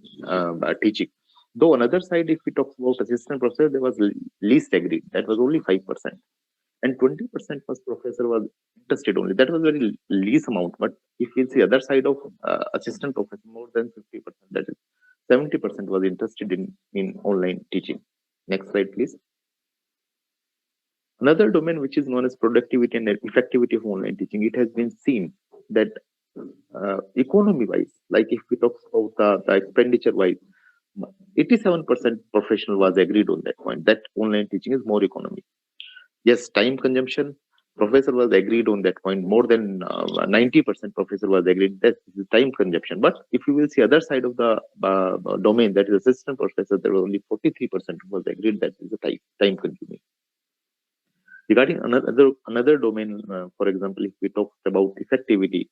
teaching. Though on another side, if we talk about assistant professor, there was least agreed. That was only 5%. And 20% was professor was interested only. That was very least amount. But if you see other side of assistant professor, more than 50%, that is 70% was interested in online teaching. Next slide, please. Another domain which is known as productivity and effectivity of online teaching, it has been seen that economy-wise, like if we talk about the expenditure-wise, 87% professional was agreed on that point, that online teaching is more economic. Yes, time consumption, professor was agreed on that point. More than 90% professor was agreed that this is time consumption. But if you will see other side of the domain, that is assistant professor, there was only 43% was agreed that is a time consuming. Regarding another domain, for example, if we talk about effectivity,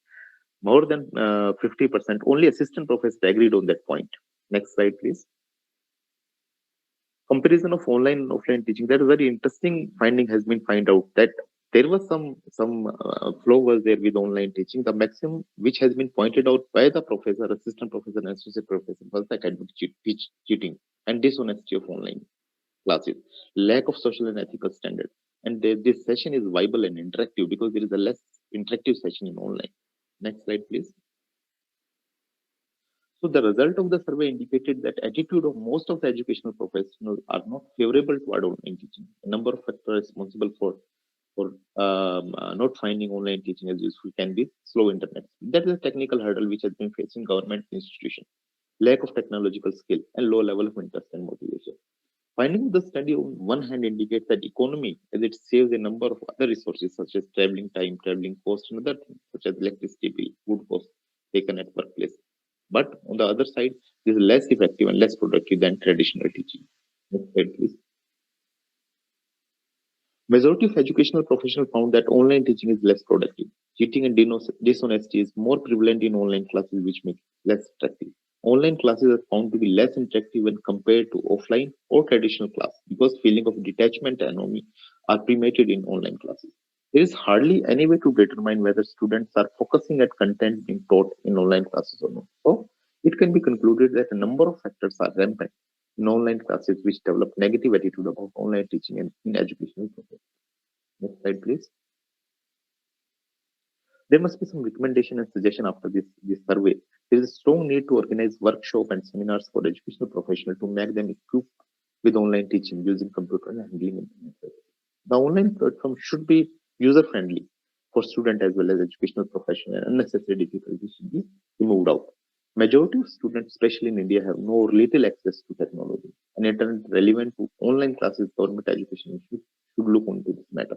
more than 50%, only assistant professor agreed on that point. Next slide, please. Comparison of online and offline teaching. That is very interesting finding has been found out that there was some flow was there with online teaching. The maximum which has been pointed out by the professor, assistant professor, and associate professor was the academic cheating and dishonesty of online classes, lack of social and ethical standards. And this session is viable and interactive because there is a less interactive session in online. Next slide, please. So the result of the survey indicated that attitude of most of the educational professionals are not favorable toward online teaching. A number of factors responsible for not finding online teaching as useful can be slow internet. That is a technical hurdle which has been facing government institutions. Lack of technological skill and low level of interest and motivation. Finding of the study on one hand indicates that economy, as it saves a number of other resources such as traveling time, traveling cost, and other things such as electricity bill, food costs taken at workplace. But on the other side, it is less effective and less productive than traditional teaching. Next slide, please. Majority of educational professionals found that online teaching is less productive. Cheating and dishonesty is more prevalent in online classes, which make it less attractive. Online classes are found to be less interactive when compared to offline or traditional class because feeling of detachment and anomie are permeated in online classes. There is hardly any way to determine whether students are focusing at content being taught in online classes or not. So it can be concluded that a number of factors are rampant in online classes which develop negative attitude about online teaching and in educational process. Next slide, please. There must be some recommendation and suggestion after this survey. There is a strong need to organize workshops and seminars for educational professionals to make them equipped with online teaching using computer and handling internet. The online platform should be user-friendly for students as well as educational professionals, and unnecessary difficulties should be removed out. Majority of students, especially in India, have no or little access to technology, and internet relevant to online classes. Government education should look into this matter.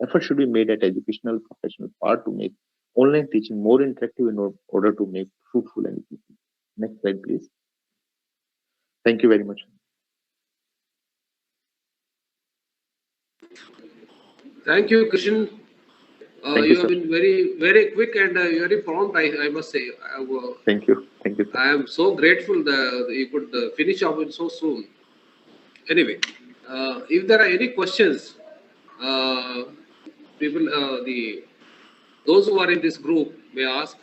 Effort should be made at educational professional part to make online teaching more interactive in order to make fruitful and effective. Next slide, please. Thank you very much. Thank you, Krishan. You have been very, very quick and very prompt, I must say. Thank you. Thank you, sir. I am so grateful that you could finish off it so soon. Anyway, if there are any questions, those who are in this group may ask,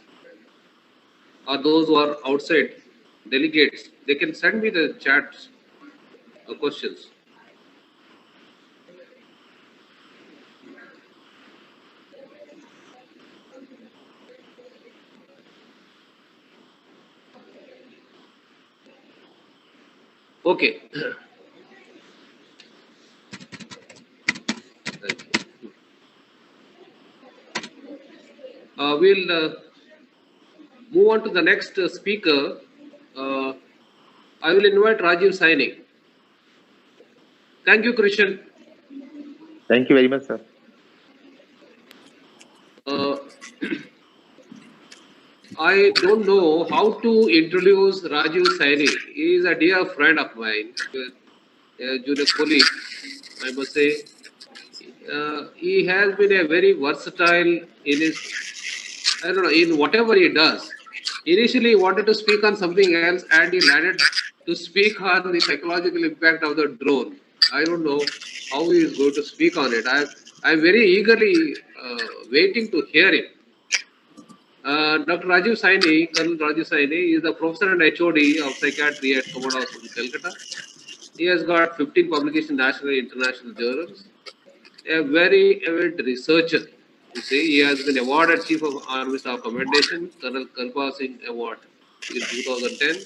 or those who are outside delegates, they can send me the chats questions. Okay. We'll move on to the next speaker. I will invite Rajiv Saini. Thank you, Krishan. Thank you very much, sir. I don't know how to introduce Rajiv Saini. He is a dear friend of mine, a junior colleague, I must say. He has been a very versatile in his, I don't know, in whatever he does. Initially, he wanted to speak on something else, and he landed to speak on the psychological impact of the drone. I don't know how he is going to speak on it. I'm very eagerly waiting to hear him. Dr. Rajiv Saini, Colonel Rajiv Saini, is the professor and HOD of psychiatry at Commodore Hospital, Calcutta. He has got 15 publications in national and international journals. A very avid researcher. You see, he has been awarded Chief of Army Staff Commendation, Colonel Kalpa Singh Award in 2010.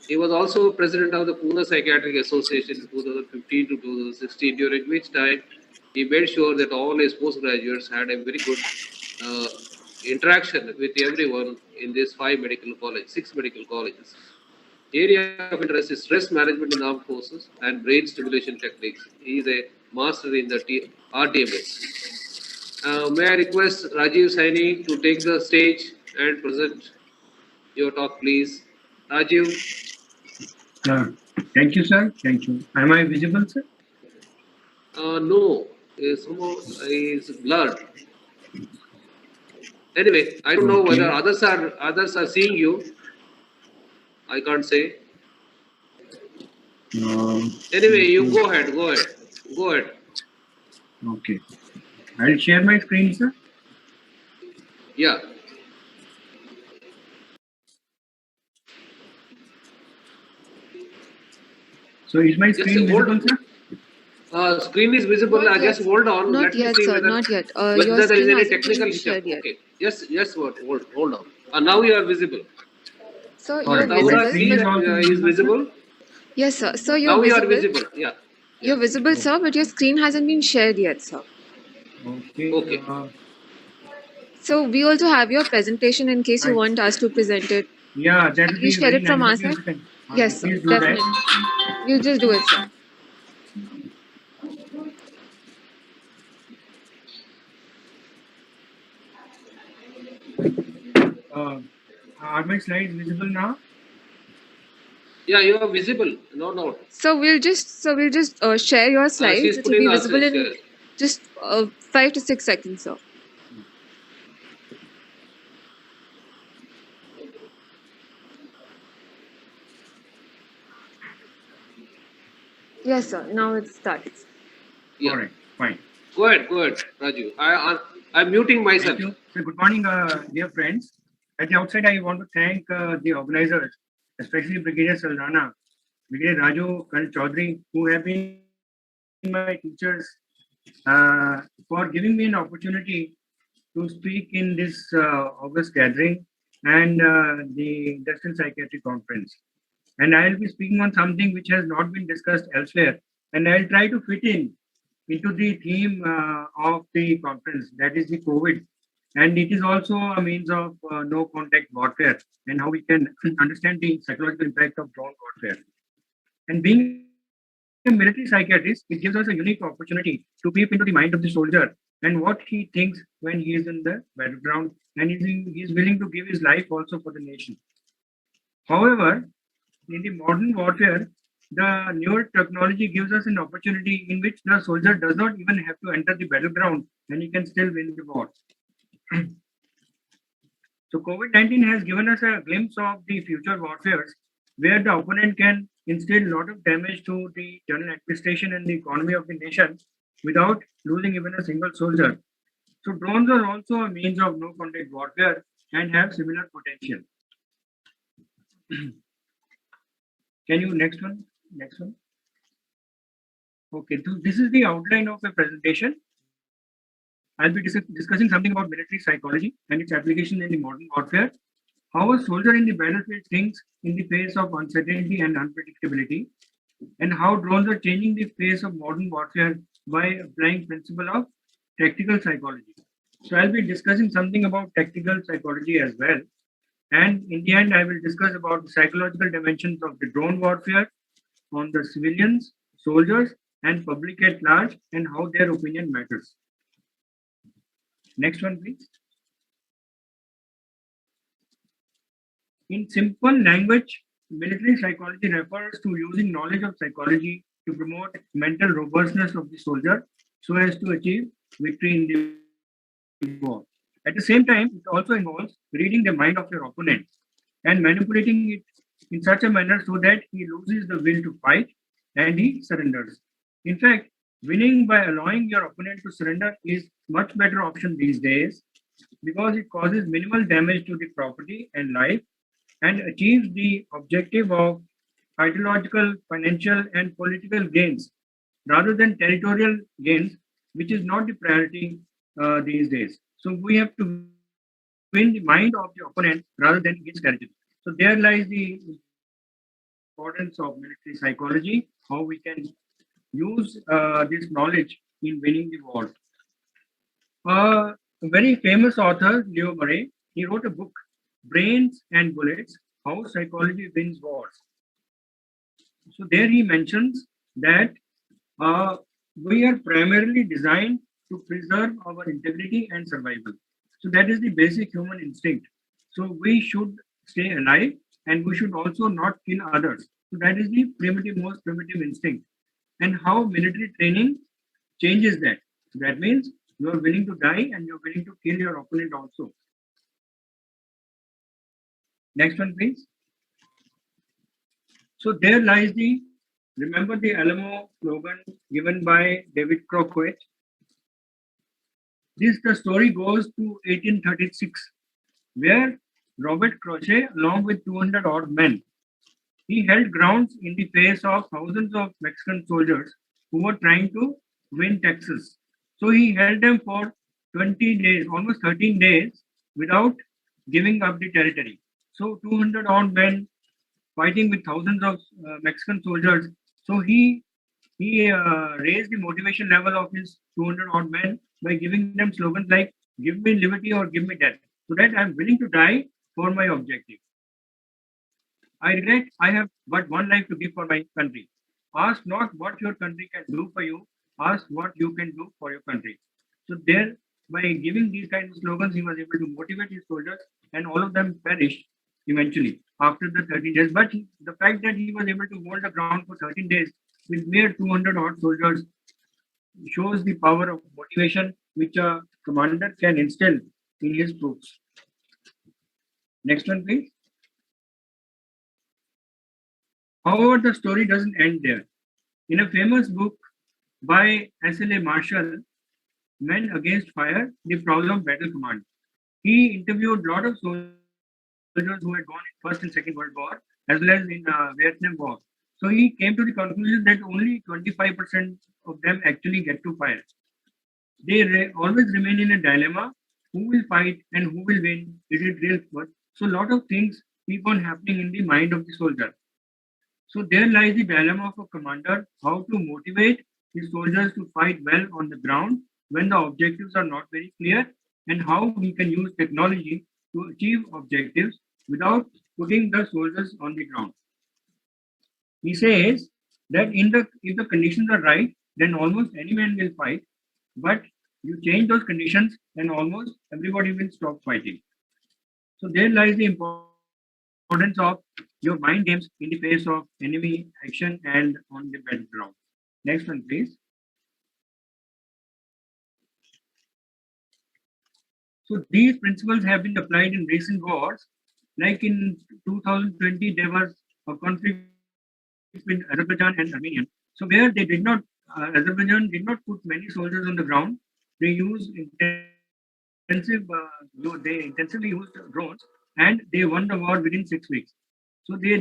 He was also president of the Pune Psychiatric Association in 2015 to 2016, during which time he made sure that all his postgraduates had a very good interaction with everyone in these 6 medical colleges. Area of interest is stress management in the armed forces and brain stimulation techniques. He is a master in the RTMS. May I request Rajiv Saini to take the stage and present your talk, please. Rajiv. Thank you, sir. Thank you. Am I visible, sir? No. Somehow it's blurred. Anyway, I don't know whether others are seeing you. I can't say. Anyway, you go ahead. Okay. I'll share my screen, sir. Yeah. So is my screen visible, sir? Screen is visible. Just hold on. Not yet, sir. Not yet. Whether there is any technical issue. Okay. Yes. Hold on. Now you are visible. So you're visible. Is visible. Yes, sir. So you're now visible. You are visible. Yeah. You're visible, sir, but your screen hasn't been shared yet, sir. Okay. Okay. So we also have your presentation in case you want us to present it. Yeah, that Can would we be share very it from nice our of you side? if you can. Yes, sir, Please do definitely. that. We'll just do it, sir. Are my slides visible now? Yeah, you are visible, no doubt. So we'll just share your slides. She's It will be putting us. visible in just 5 to 6 seconds, sir. Yes, sir. Now it starts. Yeah. All right, fine. Go ahead, Raju. I'm muting myself. Thank you. So good morning, dear friends. At the outset, I want to thank the organizers, especially Brigadier Saldana, Brigadier Raju, Colonel Chaudhary, who have been my teachers, for giving me an opportunity to speak in this August gathering and the Industrial Psychiatry Conference. And I'll be speaking on something which has not been discussed elsewhere. And I'll try to fit in into the theme of the conference, that is the COVID. And it is also a means of no contact warfare and how we can understand the psychological impact of drone warfare. And being a military psychiatrist, it gives us a unique opportunity to peep into the mind of the soldier and what he thinks when he is in the battleground and he's willing to give his life also for the nation. However, in the modern warfare, the newer technology gives us an opportunity in which the soldier does not even have to enter the battleground and he can still win the war. So COVID-19 has given us a glimpse of the future warfares where the opponent can instill a lot of damage to the general administration and the economy of the nation without losing even a single soldier. So drones are also a means of no contact warfare and have similar potential. Can you next one? Next one. Okay, so this is the outline of a presentation. I'll be discussing something about military psychology and its application in the modern warfare, how a soldier in the battlefield thinks in the face of uncertainty and unpredictability, and how drones are changing the face of modern warfare by applying principle of tactical psychology. So I'll be discussing something about tactical psychology as well. And in the end, I will discuss about the psychological dimensions of the drone warfare on the civilians, soldiers, and public at large, and how their opinion matters. Next one, please. In simple language, military psychology refers to using knowledge of psychology to promote mental robustness of the soldier so as to achieve victory in the war. At the same time, it also involves reading the mind of your opponent and manipulating it in such a manner so that he loses the will to fight and he surrenders. In fact, winning by allowing your opponent to surrender is much better option these days because it causes minimal damage to the property and life and achieves the objective of ideological, financial, and political gains rather than territorial gains, which is not the priority these days. So we have to win the mind of the opponent rather than his territory. So there lies the importance of military psychology, how we can use this knowledge in winning the war. A very famous author, Leo Murray, he wrote a book, Brains and Bullets, How Psychology Wins Wars. So there he mentions that we are primarily designed to preserve our integrity and survival. So that is the basic human instinct. So we should stay alive and we should also not kill others. So that is the most primitive instinct. And how military training changes that. So that means you are willing to die and you're willing to kill your opponent also. Next one, please. So there lies remember the Alamo slogan given by David Crockett. The story goes to 1836, where Robert Crusoe, along with 200 odd men, he held grounds in the face of thousands of Mexican soldiers who were trying to win Texas. So he held them for 20 days, almost 13 days, without giving up the territory. So 200 odd men fighting with thousands of Mexican soldiers. So he raised the motivation level of his 200 odd men by giving them slogans like "Give me liberty or give me death," so that I'm willing to die for my objective. I regret I have but one life to give for my country. Ask not what your country can do for you, ask what you can do for your country. So there, by giving these kinds of slogans, he was able to motivate his soldiers, and all of them perished eventually after the 13 days. But the fact that he was able to hold the ground for 13 days with mere 200 odd soldiers shows the power of motivation which a commander can instill in his troops. Next one, please. However, the story doesn't end there. In a famous book by S.L.A. Marshall, Men Against Fire, The Problem of Battle Command, he interviewed a lot of soldiers who had gone in First and Second World War, as well as in Vietnam War. So he came to the conclusion that only 25% of them actually get to fire. They always remain in a dilemma: who will fight and who will win? Is it real? So a lot of things keep on happening in the mind of the soldier. So there lies the dilemma of a commander: how to motivate his soldiers to fight well on the ground when the objectives are not very clear, and how he can use technology to achieve objectives without putting the soldiers on the ground. He says that if the conditions are right, then almost any man will fight, but you change those conditions and almost everybody will stop fighting. So there lies the importance of your mind games in the face of enemy action and on the battleground. Next one, please. So these principles have been applied in recent wars. Like in 2020, there was a conflict between Azerbaijan and Armenia. So where they did not, Azerbaijan did not put many soldiers on the ground. They used they intensively used drones, and they won the war within 6 weeks. So they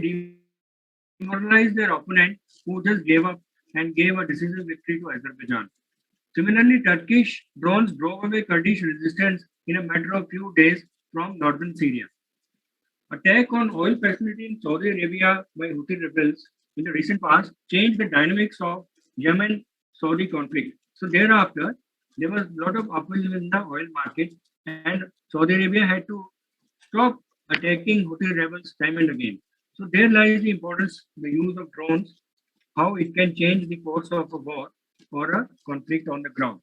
demoralized their opponent, who just gave up and gave a decisive victory to Azerbaijan. Similarly, Turkish drones drove away Kurdish resistance in a matter of few days from northern Syria. Attack on oil facility in Saudi Arabia by Houthi rebels in the recent past changed the dynamics of Yemen-Saudi conflict. So thereafter, there was a lot of upheaval in the oil market, and Saudi Arabia had to stop attacking Houthi rebels time and again. So there lies the importance, the use of drones, how it can change the course of a war or a conflict on the ground.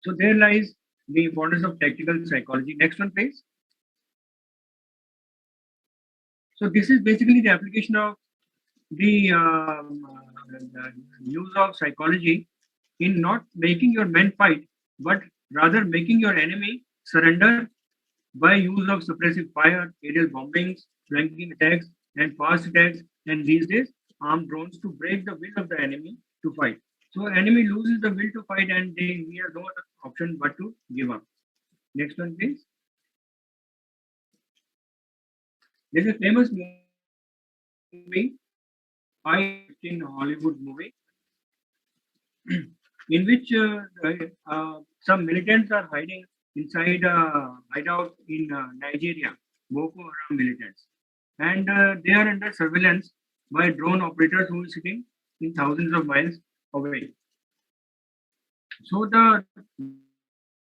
So there lies the importance of tactical psychology. Next one, please. So this is basically the application of the use of psychology in not making your men fight, but rather making your enemy surrender by use of suppressive fire, aerial bombings, flanking attacks, and fast attacks, and these days armed drones to break the will of the enemy to fight. So enemy loses the will to fight, and he has no other option but to give up. Next one, please. There's a famous movie, in Hollywood movie, in which some militants are hiding inside a hideout in Nigeria, Boko Haram militants, and they are under surveillance by drone operators who are sitting in thousands of miles away. So the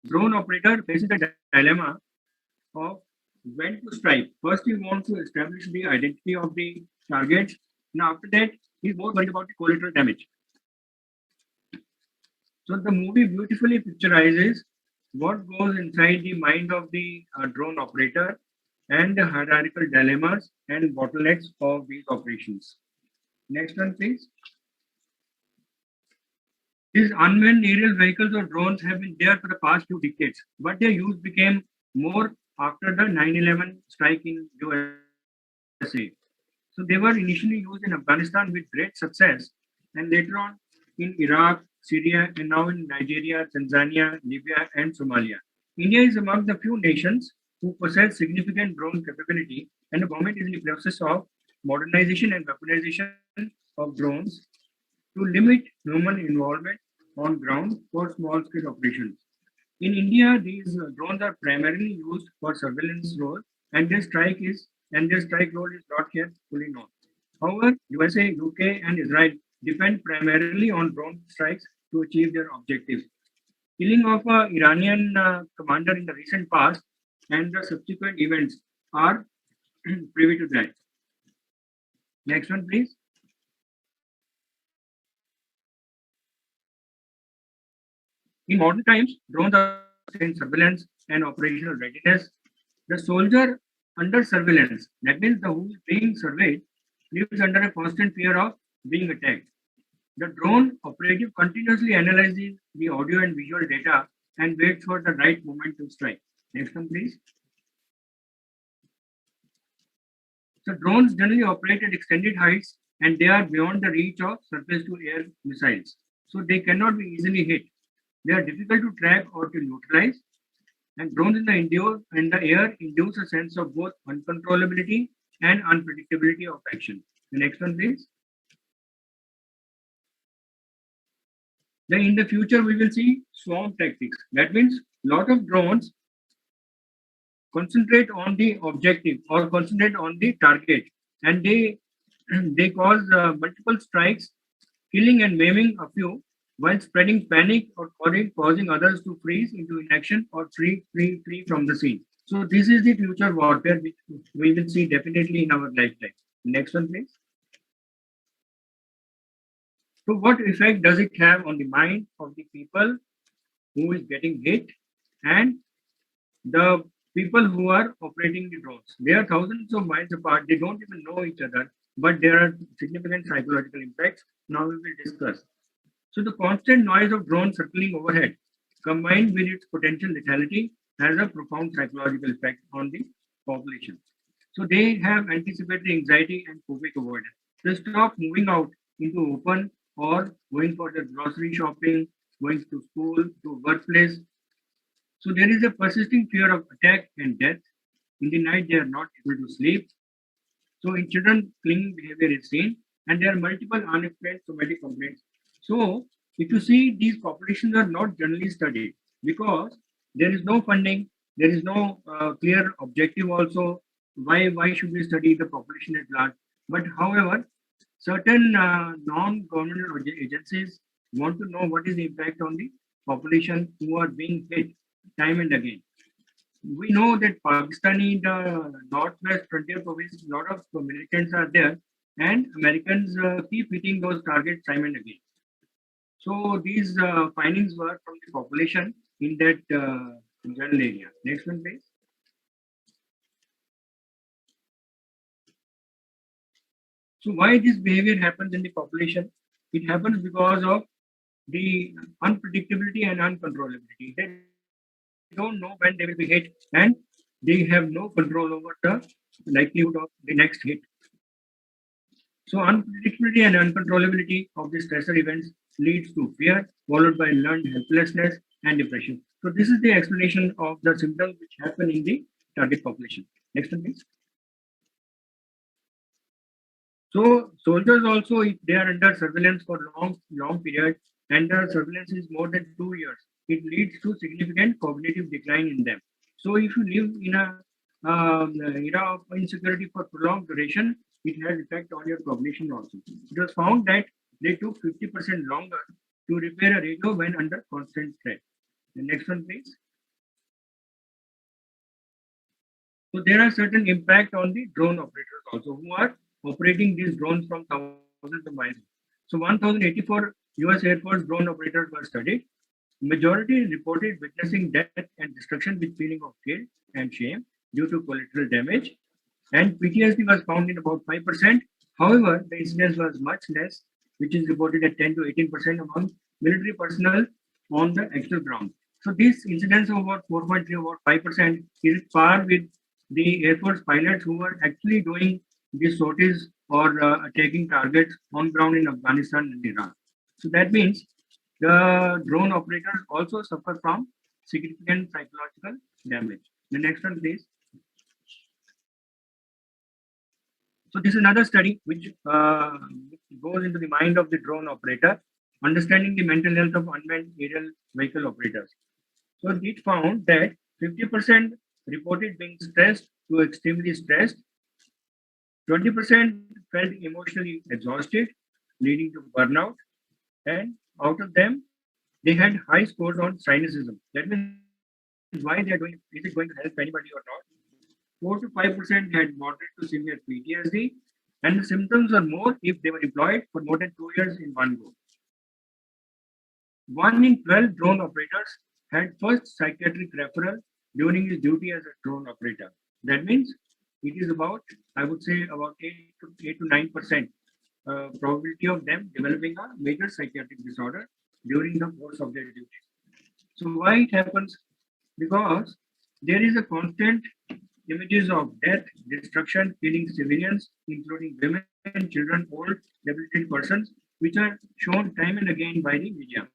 drone operator faces the dilemma of when to strike. First, he wants to establish the identity of the targets, and after that, he's more worried about the collateral damage. So the movie beautifully picturizes what goes inside the mind of the drone operator and the hierarchical dilemmas and bottlenecks of these operations. Next one, please. These unmanned aerial vehicles or drones have been there for the past few decades, but their use became more after the 9/11 strike in USA. So they were initially used in Afghanistan with great success, and later on in Iraq, Syria, and now in Nigeria, Tanzania, Libya, and Somalia. India is among the few nations who possess significant drone capability, and the government is in the process of modernization and weaponization of drones to limit human involvement on ground for small-scale operations. In India, these drones are primarily used for surveillance role, and their strike role is not yet fully known. However, USA, UK, and Israel depend primarily on drone strikes to achieve their objectives. killing of an Iranian commander in the recent past and the subsequent events are privy to that. Next one, please. In modern times, drones are in surveillance and operational readiness. The soldier under surveillance, that means the who is being surveyed, lives under a constant fear of being attacked. The drone operative continuously analyzes the audio and visual data and waits for the right moment to strike. Next one, please. So drones generally operate at extended heights and they are beyond the reach of surface-to-air missiles. So they cannot be easily hit. They are difficult to track or to neutralize. And drones in the air induce a sense of both uncontrollability and unpredictability of action. The next one, please. Then in the future, we will see swarm tactics. That means a lot of drones concentrate on the objective or concentrate on the target, and they cause multiple strikes, killing and maiming a few, while spreading panic or causing others to freeze into inaction or flee from the scene. So this is the future warfare which we will see definitely in our lifetime. Next one, please. So what effect does it have on the mind of the people who is getting hit and the people who are operating the drones? They are thousands of miles apart. They don't even know each other, but there are significant psychological impacts. Now we will discuss. So the constant noise of drones circling overhead, combined with its potential lethality, has a profound psychological effect on the population. So they have anticipatory anxiety and phobic avoidance. They stop moving out into open or going for their grocery shopping, going to school, to workplace. So there is a persisting fear of attack and death. In the night, they are not able to sleep. So in children, clinging behavior is seen, and there are multiple unexplained somatic complaints. So if you see, these populations are not generally studied because there is no funding, there is no clear objective also. Why should we study the population at large? But however, certain non-governmental agencies want to know what is the impact on the population who are being hit time and again. We know that Pakistani, the northwest frontier province, a lot of militants are there, and Americans keep hitting those targets time and again. So these findings were from the population in that general area. Next one, please. So why this behavior happens in the population? It happens because of the unpredictability and uncontrollability. They don't know when they will be hit, and they have no control over the likelihood of the next hit. So unpredictability and uncontrollability of the stressor events leads to fear, followed by learned helplessness and depression. So this is the explanation of the symptoms which happen in the target population. Next one, please. So soldiers also, if they are under surveillance for long period and the surveillance is more than 2 years, it leads to significant cognitive decline in them. So if you live in a era of insecurity for prolonged duration, it has effect on your cognition also. It was found that they took 50% longer to repair a radio when under constant threat. The next one, please. So there are certain impact on the drone operators also who are operating these drones from thousands of miles. So 1,084 US Air Force drone operators were studied. Majority reported witnessing death and destruction with feeling of guilt and shame due to collateral damage. And PTSD was found in about 5%. However, the incidence was much less, which is reported at 10 to 18% among military personnel on the actual ground. So this incidence of about 4.3, about 5% is par with the Air Force pilots who were actually doing these sorties or attacking targets on ground in Afghanistan and Iraq. So that means the drone operators also suffer from significant psychological damage. The next one, please. So this is another study which goes into the mind of the drone operator, understanding the mental health of unmanned aerial vehicle operators. So it found that 50% reported being stressed to extremely stressed, 20% felt emotionally exhausted, leading to burnout, and out of them, they had high scores on cynicism. That means why they are doing, is it going to help anybody or not? 4 to 5% had moderate to severe PTSD, and the symptoms are more if they were employed for more than 2 years in one go. 1 in 12 drone operators had first psychiatric referral during his duty as a drone operator. That means it is about, I would say, about 8 to 9% probability of them developing a major psychiatric disorder during the course of their duty. So why it happens? Because there is a constant images of death, destruction, killing civilians, including women, children, old, debilitated persons, which are shown time and again by the media.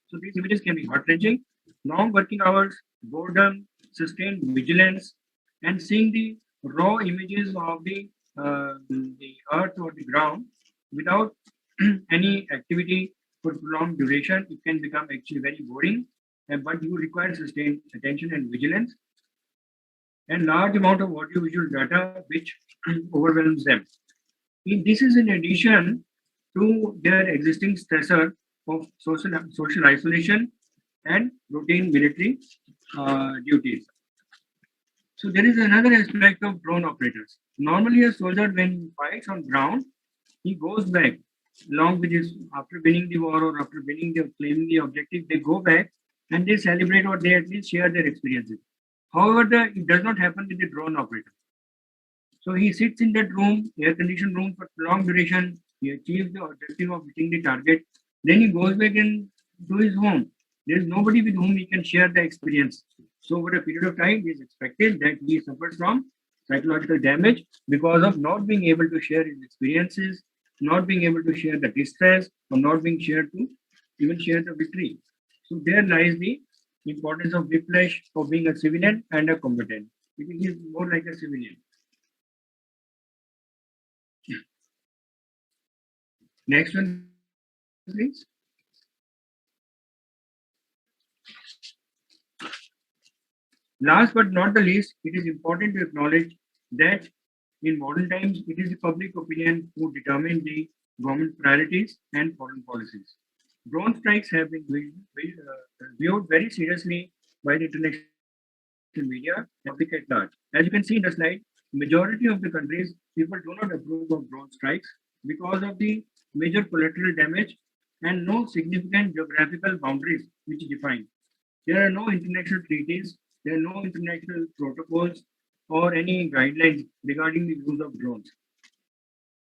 So these images can be heart-wrenching. Long working hours, boredom, sustained vigilance, and seeing the raw images of the earth or the ground without any activity for prolonged duration, it can become actually very boring. But you require sustained attention and vigilance, and large amount of audio-visual data which overwhelms them. This is in addition to their existing stressor of social isolation and routine military duties. So there is another aspect of drone operators. Normally a soldier, when he fights on ground, he goes back along with his, after winning the war or after claiming the objective, they go back and they celebrate or they at least share their experiences. However, it does not happen with the drone operator. So he sits in that room, air-conditioned room for long duration. He achieves the objective of hitting the target. Then he goes back and to his home. There is nobody with whom he can share the experience. So over a period of time, it is expected that he suffers from psychological damage because of not being able to share his experiences, not being able to share the distress, or not being shared to even share the victory. So there lies the importance of whiplash of being a civilian and a combatant. It is more like a civilian. Next one, please. Last but not the least, it is important to acknowledge that in modern times, it is the public opinion who determine the government priorities and foreign policies. Drone strikes have been viewed very seriously by the international media and public at large. As you can see in the slide, majority of the countries, people do not approve of drone strikes because of the major collateral damage and no significant geographical boundaries which define. There are no international treaties, there are no international protocols or any guidelines regarding the use of drones.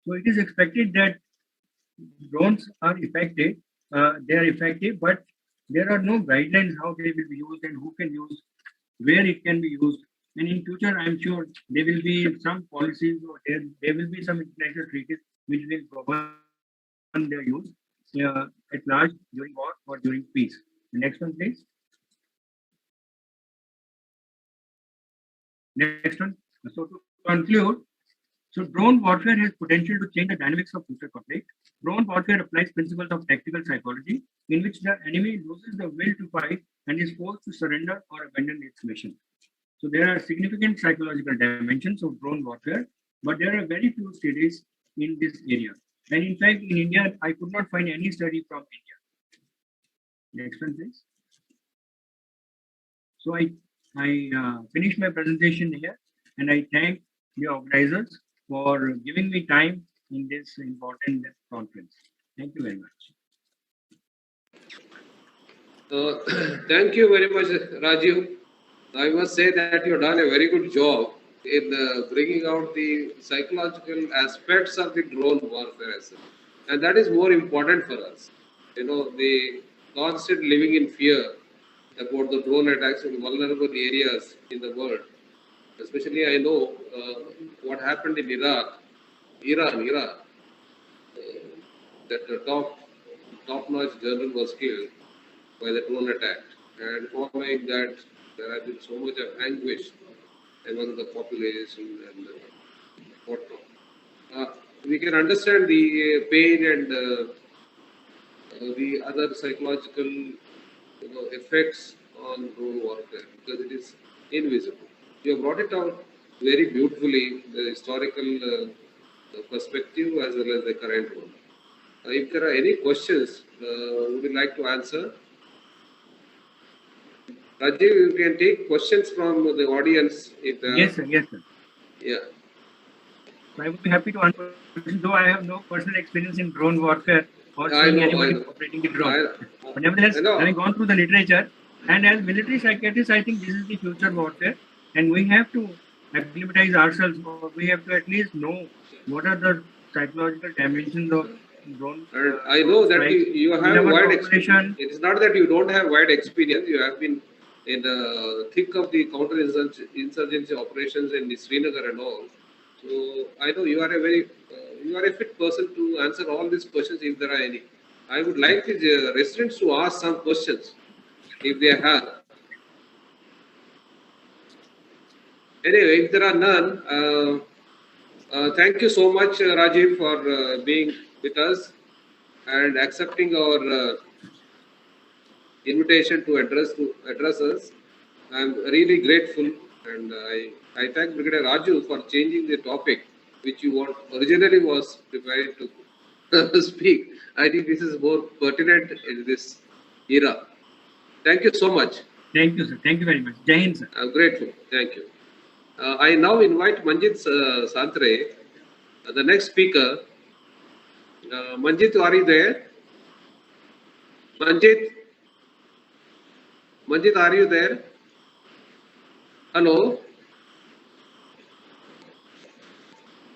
So it is expected that drones are effective, but there are no guidelines how they will be used and who can use, where it can be used. And in future, I'm sure there will be some policies or there will be some international treaties which will govern their use at large during war or during peace. The next one, please. Next one. So to conclude, so drone warfare has potential to change the dynamics of future conflict. Drone warfare applies principles of tactical psychology in which the enemy loses the will to fight and is forced to surrender or abandon its mission. So there are significant psychological dimensions of drone warfare, but there are very few studies in this area. And in fact, in India, I could not find any study from India. Next one, please. So I finished my presentation here, and I thank the organizers for giving me time in this important conference. Thank you very much. Thank you very much, Rajiv. I must say that you have done a very good job in bringing out the psychological aspects of the drone warfare, and that is more important for us. You know, the constant living in fear about the drone attacks in vulnerable areas in the world. Especially, I know what happened in Iran, that the top-notch general was killed by the drone attack, and following that, there has been so much of anguish among the population and whatnot. We can understand the pain and the other psychological effects on drone warfare because it is invisible. You have brought it out very beautifully, the historical perspective as well as the current one. If there are any questions, would you like to answer? Rajiv, you can take questions from the audience. If Yes, sir. Yes, sir. Yeah. So I would be happy to answer, though I have no personal experience in drone warfare or I seeing know, anybody I know. operating the drone. But nevertheless, I know. having gone through the literature, and as military psychiatrists, I think this is the future warfare, and we have to acclimatize ourselves, or we have to at least know what are the psychological dimensions of drone. And I know that you have wide experience. population. It is not that you don't have wide experience. You have been in the thick of the counter-insurgency operations in Srinagar and all. So I know you are a very, you are a fit person to answer all these questions if there are any. I would like the residents to ask some questions if they have. Anyway, if there are none, thank you so much, Rajiv, for being with us and accepting our invitation to address us. I'm really grateful, and I thank Brigadier Raju for changing the topic, which you originally was prepared to speak. I think this is more pertinent in this era. Thank you so much. Thank you, sir. Thank you very much. Jai Hind, sir. I'm grateful. Thank you. I now invite Manjit Santre, the next speaker. Manjit, are you there? Manjit, are you there? Hello?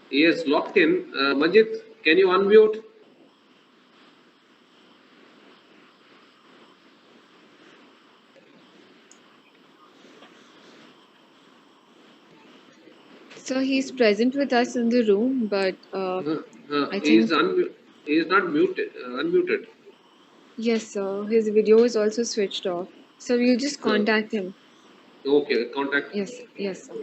He is locked in. Manjit, can you unmute? So he's present with us in the room, but I think he is not muted, unmuted. Yes, sir. His video is also switched off. So we'll just contact him. Okay, contact. Yes, yes, sir.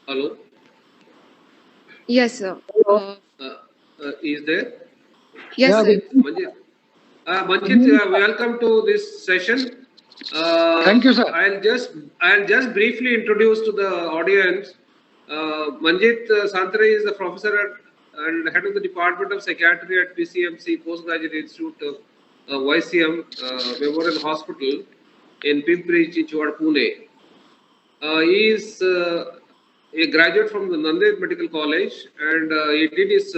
Hello? Yes, sir. Is there? Yes, sir. Manjit, welcome to this session. Thank you, sir. I'll just briefly introduce to the audience. Manjit Santre is the professor and head of the Department of Psychiatry at PCMC Postgraduate Institute of YCM Memorial Hospital in Pimpri Chinchwad, Pune. He is a graduate from the Nanded Medical College, and he did his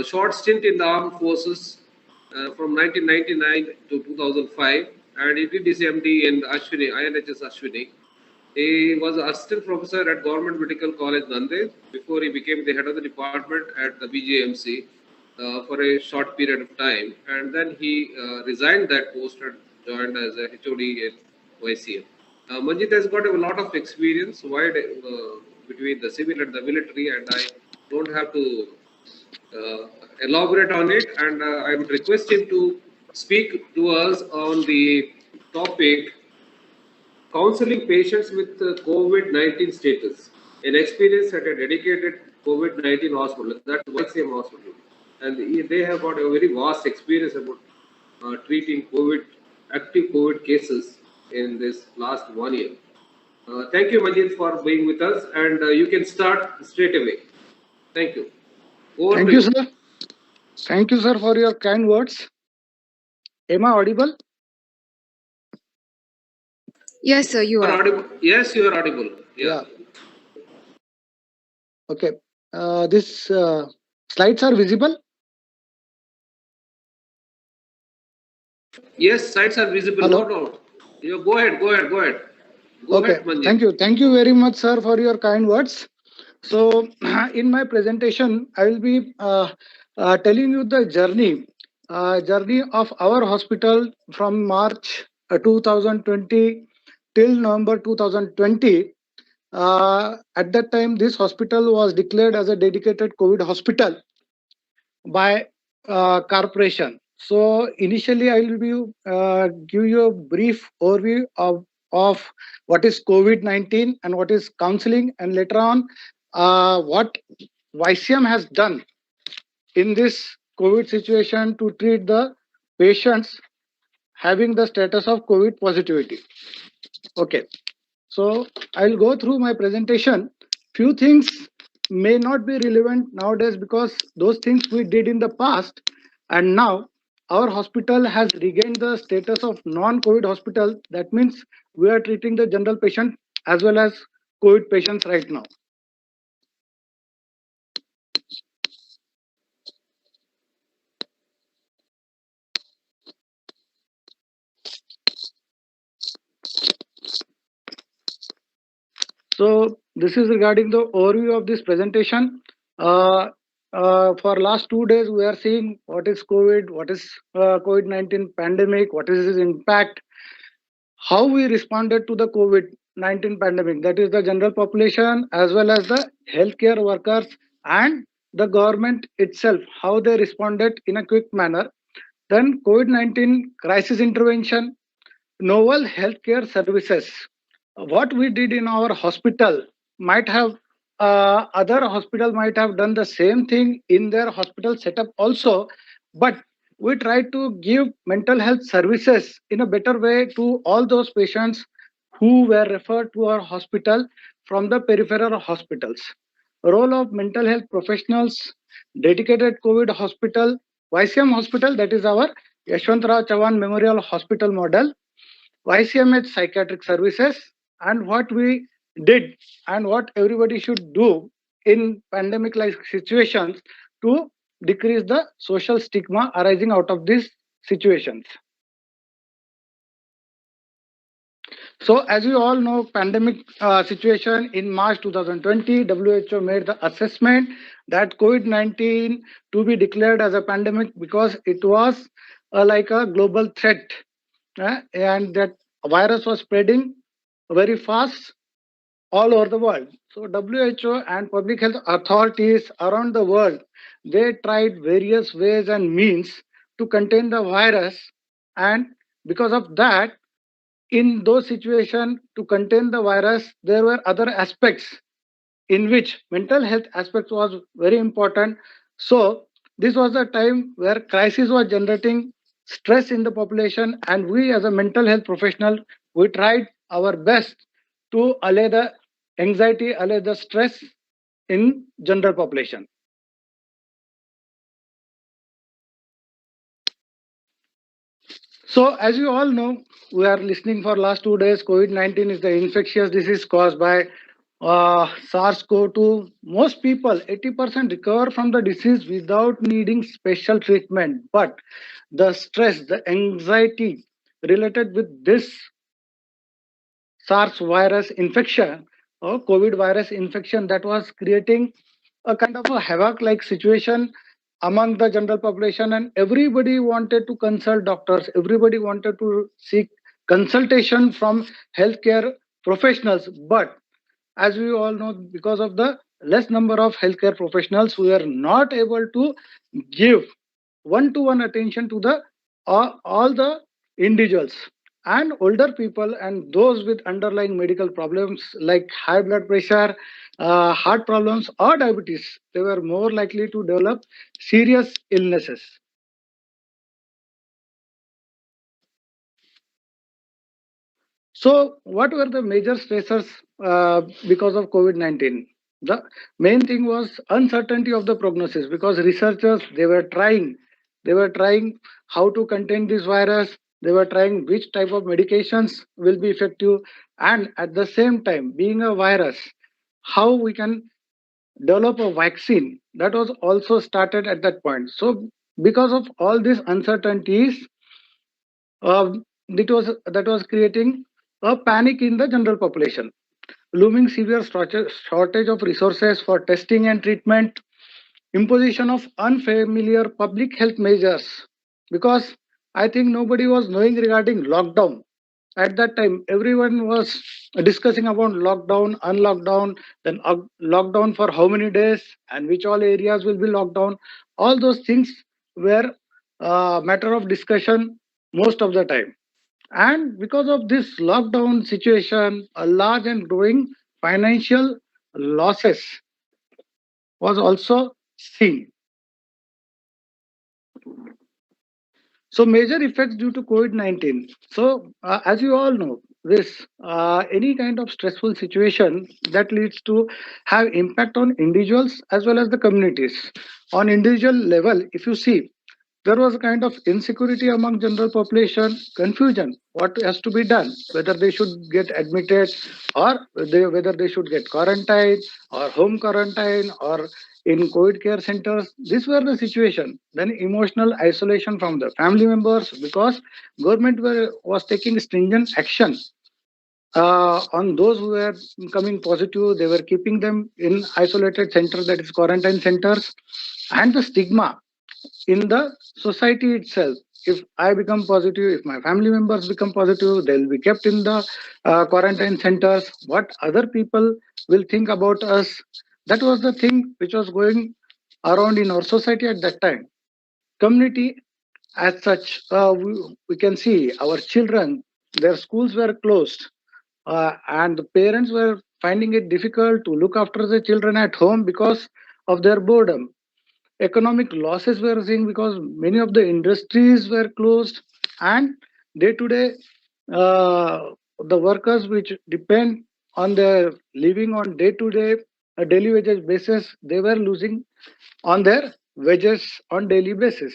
short stint in the armed forces from 1999 to 2005, and he did his MD in Ashwini, INHS Ashwini. He was an assistant professor at Government Medical College Nanded before he became the head of the department at the BJMC for a short period of time, and then he resigned that post and joined as a HOD in YCM. Manjit has got a lot of experience wide between the civil and the military, and I don't have to elaborate on it, and I would request him to speak to us on the topic counseling patients with COVID-19 status, an experience at a dedicated COVID-19 hospital, that's YCM hospital, and they have got a very vast experience about treating active COVID cases in this last 1 year. Thank you, Manjit, for being with us, and you can start straight away. Thank you. Thank you, sir. Thank you, sir, for your kind words. Am I audible? Yes, sir, you are. Audible. Yes, you are audible. Yeah. Okay. This slides are visible? Yes, slides are visible. Hello? No doubt. You go ahead. Go ahead, Manjit. Thank you. Thank you very much, sir, for your kind words. So, in my presentation, I will be telling you the journey of our hospital from March 2020 till November 2020. At that time, this hospital was declared as a dedicated COVID hospital by corporation. So initially, I will be give you a brief overview of what is COVID-19 and what is counseling, and later on, what YCM has done in this COVID situation to treat the patients having the status of COVID positivity. Okay, so I'll go through my presentation. Few things may not be relevant nowadays because those things we did in the past, and now our hospital has regained the status of non-COVID hospital. That means we are treating the general patient as well as COVID patients right now. So this is regarding the overview of this presentation. For last 2 days, we are seeing what is COVID, what is COVID-19 pandemic, what is its impact, how we responded to the COVID-19 pandemic. That is the general population as well as the healthcare workers and the government itself, how they responded in a quick manner. Then COVID-19 crisis intervention, novel healthcare services. What we did in our hospital might have other hospital might have done the same thing in their hospital setup also, but we tried to give mental health services in a better way to all those patients who were referred to our hospital from the peripheral hospitals. Role of mental health professionals, dedicated COVID hospital, YCM hospital, that is our Yashwantrao Chavan Memorial Hospital model, YCMH psychiatric services, and what we did and what everybody should do in pandemic like situations to decrease the social stigma arising out of these situations. So as you all know, pandemic situation in March 2020, WHO made the assessment that COVID-19 to be declared as a pandemic because it was like a global threat, and that virus was spreading very fast all over the world. So WHO and public health authorities around the world, they tried various ways and means to contain the virus, and because of that, in those situations to contain the virus, there were other aspects in which mental health aspects was very important. So this was a time where crisis was generating stress in the population, and we as a mental health professional, we tried our best to allay the anxiety, allay the stress in general population. So as you all know, we are listening for last 2 days, COVID-19 is the infectious disease caused by SARS-CoV-2. Most people, 80% recover from the disease without needing special treatment. But the stress, the anxiety related with this SARS virus infection or COVID virus infection, that was creating a kind of a havoc-like situation among the general population, and everybody wanted to consult doctors, everybody wanted to seek consultation from healthcare professionals. But as we all know, because of the less number of healthcare professionals, we are not able to give one-to-one attention to the all the individuals, and older people and those with underlying medical problems like high blood pressure, heart problems, or diabetes, they were more likely to develop serious illnesses. So what were the major stressors because of COVID-19? The main thing was uncertainty of the prognosis, because researchers, they were trying how to contain this virus, they were trying which type of medications will be effective, and at the same time, being a virus, how we can develop a vaccine, that was also started at that point. So because of all these uncertainties, that was creating a panic in the general population. Looming severe shortage of resources for testing and treatment, imposition of unfamiliar public health measures, because I think nobody was knowing regarding lockdown, at that time everyone was discussing about lockdown, unlockdown, then lockdown for how many days and which all areas will be locked down. All those things were matter of discussion most of the time. And because of this lockdown situation, a large and growing financial losses was also seen. So major effects due to COVID-19. So as you all know, this any kind of stressful situation that leads to have impact on individuals as well as the communities. On individual level, if you see, there was a kind of insecurity among general population, confusion, what has to be done, whether they should get admitted or whether they should get quarantine or home quarantine or in COVID care centers. These were the situation. Then emotional isolation from the family members because government was taking stringent action on those who were coming positive. They were keeping them in isolated centers, that is quarantine centers, and the stigma in the society itself. If I become positive, if my family members become positive, they'll be kept in the quarantine centers. What other people will think about us? That was the thing which was going around in our society at that time. Community as such, we can see our children, their schools were closed, and the parents were finding it difficult to look after the children at home because of their boredom. Economic losses were seeing because many of the industries were closed, and day to day the workers which depend on their living on day to day daily wages basis, they were losing on their wages on daily basis.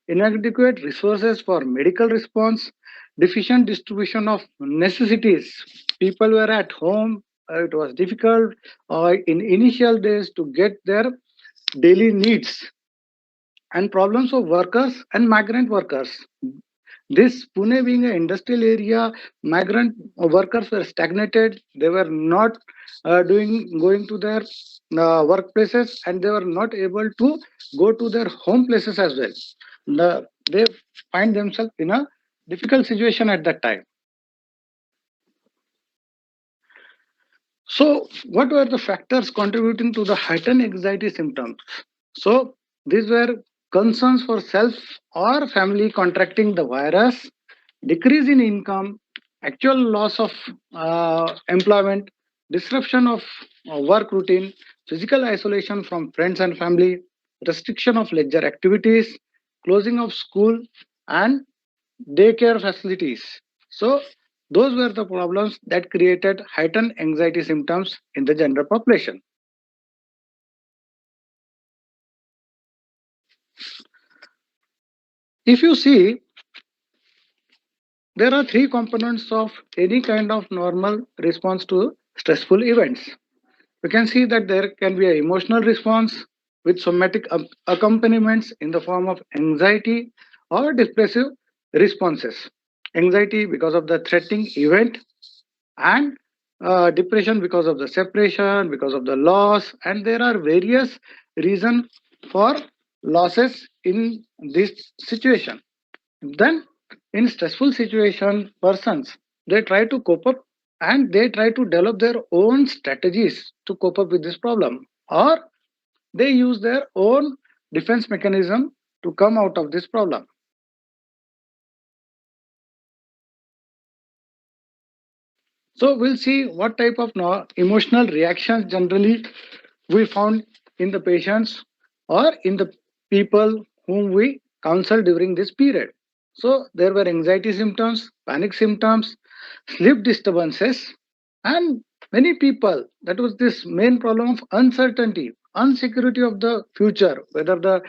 Inadequate resources for medical response, deficient distribution of necessities. People were at home. It was difficult in initial days to get their daily needs, and problems of workers and migrant workers. This Pune being an industrial area, migrant workers were stagnated. They were not going to their workplaces, and they were not able to go to their home places as well. They find themselves in a difficult situation at that time. So, what were the factors contributing to the heightened anxiety symptoms? So, these were concerns for self or family contracting the virus, decrease in income, actual loss of employment, disruption of work routine, physical isolation from friends and family, restriction of leisure activities, closing of school and daycare facilities. So, those were the problems that created heightened anxiety symptoms in the general population. If you see, there are three components of any kind of normal response to stressful events. We can see that there can be an emotional response with somatic accompaniments in the form of anxiety or depressive responses. Anxiety because of the threatening event, and depression because of the separation, because of the loss, and there are various reasons for losses in this situation. Then in stressful situation, persons, they try to cope up and they try to develop their own strategies to cope up with this problem, or they use their own defense mechanism to come out of this problem. So we'll see what type of emotional reactions generally we found in the patients or in the people whom we counsel during this period. So there were anxiety symptoms, panic symptoms, sleep disturbances, and many people, that was this main problem of uncertainty, insecurity of the future, whether the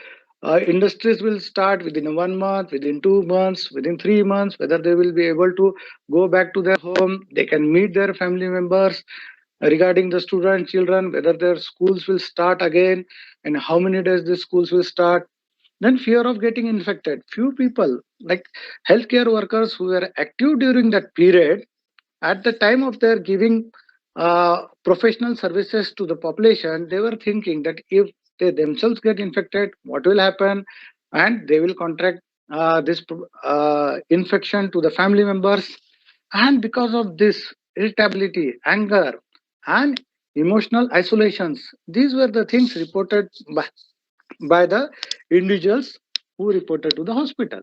industries will start within 1 month, within 2 months, within 3 months, whether they will be able to go back to their home, they can meet their family members. Regarding the student children, whether their schools will start again and how many days the schools will start. Then fear of getting infected. Few people, like healthcare workers who were active during that period, at the time of their giving professional services to the population, they were thinking that if they themselves get infected, what will happen? And they will contract this infection to the family members. And because of this irritability, anger, and emotional isolations, these were the things reported by the individuals who reported to the hospital.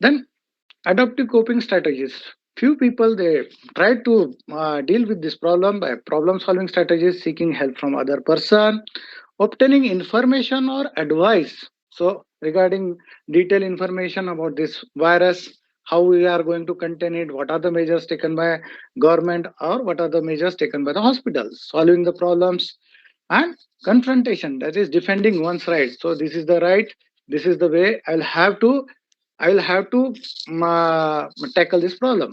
Then adaptive coping strategies. Few people they try to deal with this problem by problem solving strategies, seeking help from other person, obtaining information or advice. So regarding detailed information about this virus, how we are going to contain it, what are the measures taken by government or what are the measures taken by the hospitals, solving the problems, and confrontation, that is defending one's right. So this is the right, this is the way I will have to tackle this problem.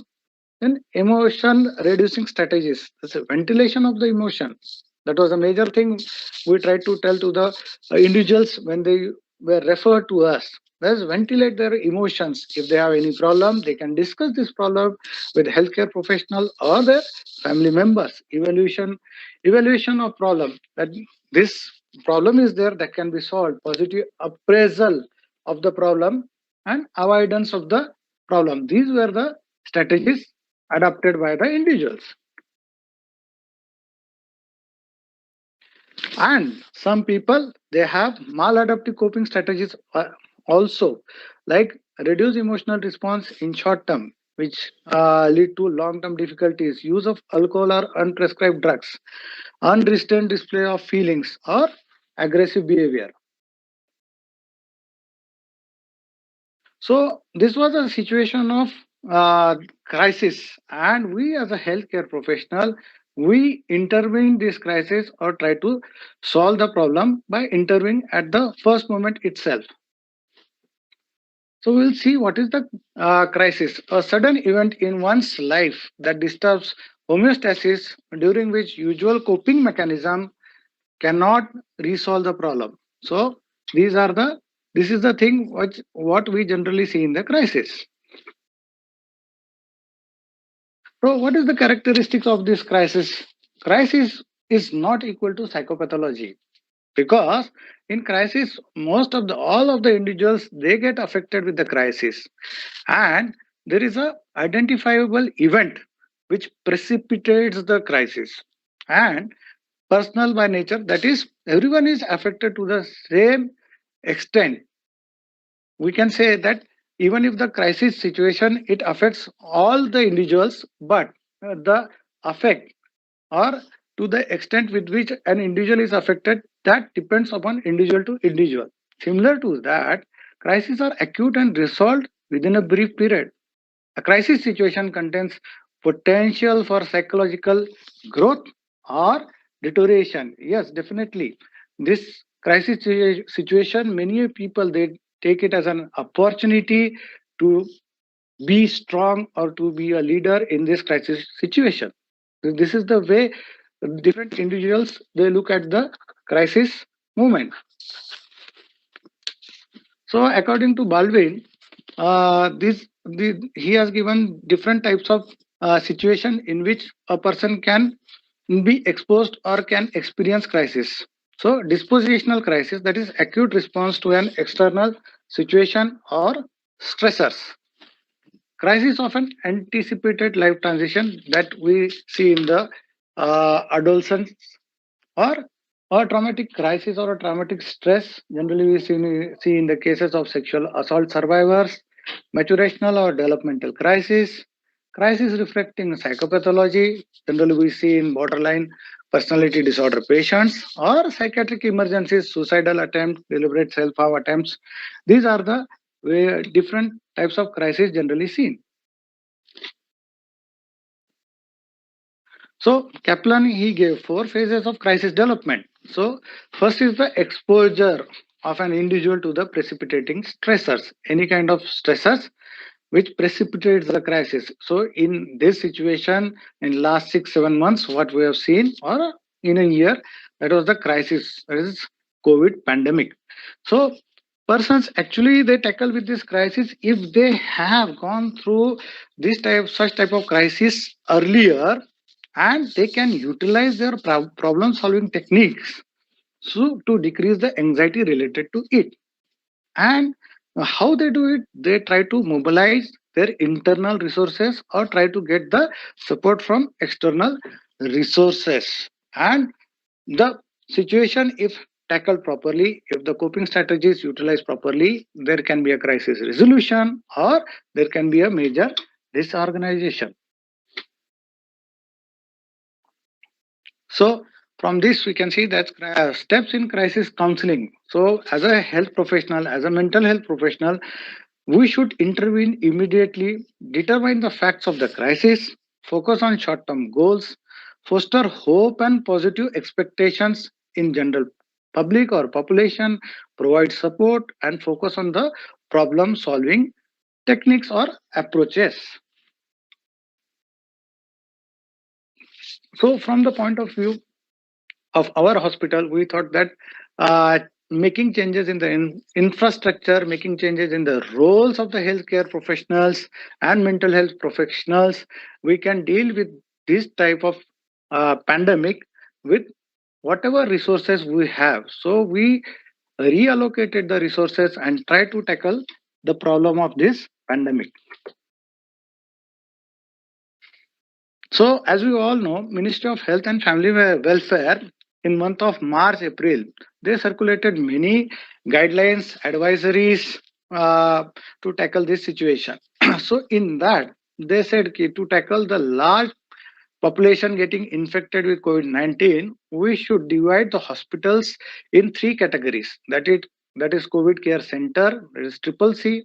Then emotion reducing strategies. That's a ventilation of the emotion. That was a major thing we tried to tell to the individuals when they were referred to us. Let's ventilate their emotions. If they have any problem, they can discuss this problem with healthcare professional or their family members. Evaluation of problem. That this problem is there that can be solved. Positive appraisal of the problem and avoidance of the problem. These were the strategies adopted by the individuals. And some people they have maladaptive coping strategies also, like reduce emotional response in short term, which lead to long term difficulties, use of alcohol or unprescribed drugs, unrestrained display of feelings, or aggressive behavior. So this was a situation of crisis, and we as a healthcare professional, we intervene in this crisis or try to solve the problem by intervening at the first moment itself. So we'll see what is the crisis. A sudden event in one's life that disturbs homeostasis, during which usual coping mechanism cannot resolve the problem. So these are the this is the thing what we generally see in the crisis. So what is the characteristics of this crisis? Crisis is not equal to psychopathology, because in crisis most of the all of the individuals they get affected with the crisis, and there is a identifiable event which precipitates the crisis, and personal by nature, that is everyone is affected to the same extent. We can say that even if the crisis situation it affects all the individuals, but the effect or to the extent with which an individual is affected, that depends upon individual to individual. Similar to that, crises are acute and resolved within a brief period. A crisis situation contains potential for psychological growth or deterioration. Yes, definitely. This crisis situation, many people they take it as an opportunity to be strong or to be a leader in this crisis situation. This is the way different individuals they look at the crisis movement. So according to Baldwin, he has given different types of situation in which a person can be exposed or can experience crisis. So dispositional crisis, that is acute response to an external situation or stressors. Crisis of an anticipated life transition that we see in the adolescence, or a traumatic crisis or a traumatic stress. Generally, we see in the cases of sexual assault survivors, maturational or developmental crisis, crisis reflecting psychopathology. Generally, we see in borderline personality disorder patients, or psychiatric emergencies, suicidal attempts, deliberate self-harm attempts. These are the different types of crisis generally seen. So Kaplan he gave 4 phases of crisis development. So first is the exposure of an individual to the precipitating stressors, any kind of stressors which precipitates the crisis. So in this situation, in last 6-7 months, what we have seen, or in a year, that was the crisis, that is COVID pandemic. So persons actually they tackle with this crisis if they have gone through such type of crisis earlier, and they can utilize their problem solving techniques so to decrease the anxiety related to it. And How they do it? They try to mobilize their internal resources or try to get the support from external resources. And the situation, if tackled properly, if the coping strategies utilized properly, there can be a crisis resolution or there can be a major disorganization. So from this, we can see that steps in crisis counseling. So as a health professional, as a mental health professional, we should intervene immediately, determine the facts of the crisis, focus on short-term goals, foster hope and positive expectations in general public or population, provide support and focus on the problem solving techniques or approaches. So from the point of view of our hospital, we thought that making changes in the infrastructure, making changes in the roles of the healthcare professionals and mental health professionals, we can deal with this type of pandemic with whatever resources we have. So we reallocated the resources and try to tackle the problem of this pandemic. So as we all know, Ministry of Health and Family Welfare in month of March, April, they circulated many guidelines, advisories to tackle this situation. So in that, they said to tackle the large population getting infected with COVID-19, we should divide the hospitals in three categories. That is COVID Care Center, that is Triple C,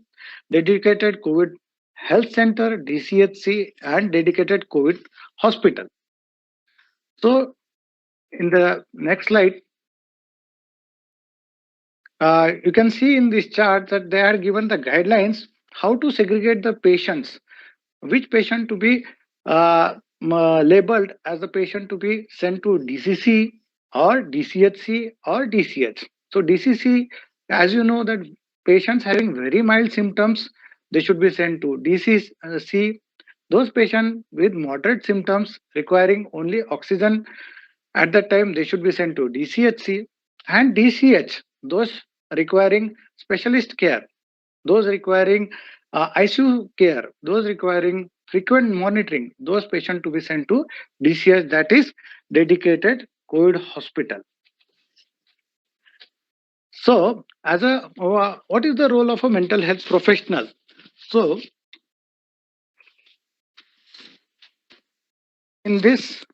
dedicated COVID Health Center, DCHC, and dedicated COVID Hospital. So in the next slide, you can see in this chart that they are given the guidelines how to segregate the patients, which patient to be labeled as a patient to be sent to DCC or DCHC or DCH. So DCC, as you know, that patients having very mild symptoms, they should be sent to DCC. Those patients with moderate symptoms requiring only oxygen at that time, they should be sent to DCHC and DCH. Those requiring specialist care, those requiring ICU care, those requiring frequent monitoring, those patients to be sent to DCH, that is dedicated COVID hospital. So, as a what is the role of a mental health professional? So, in this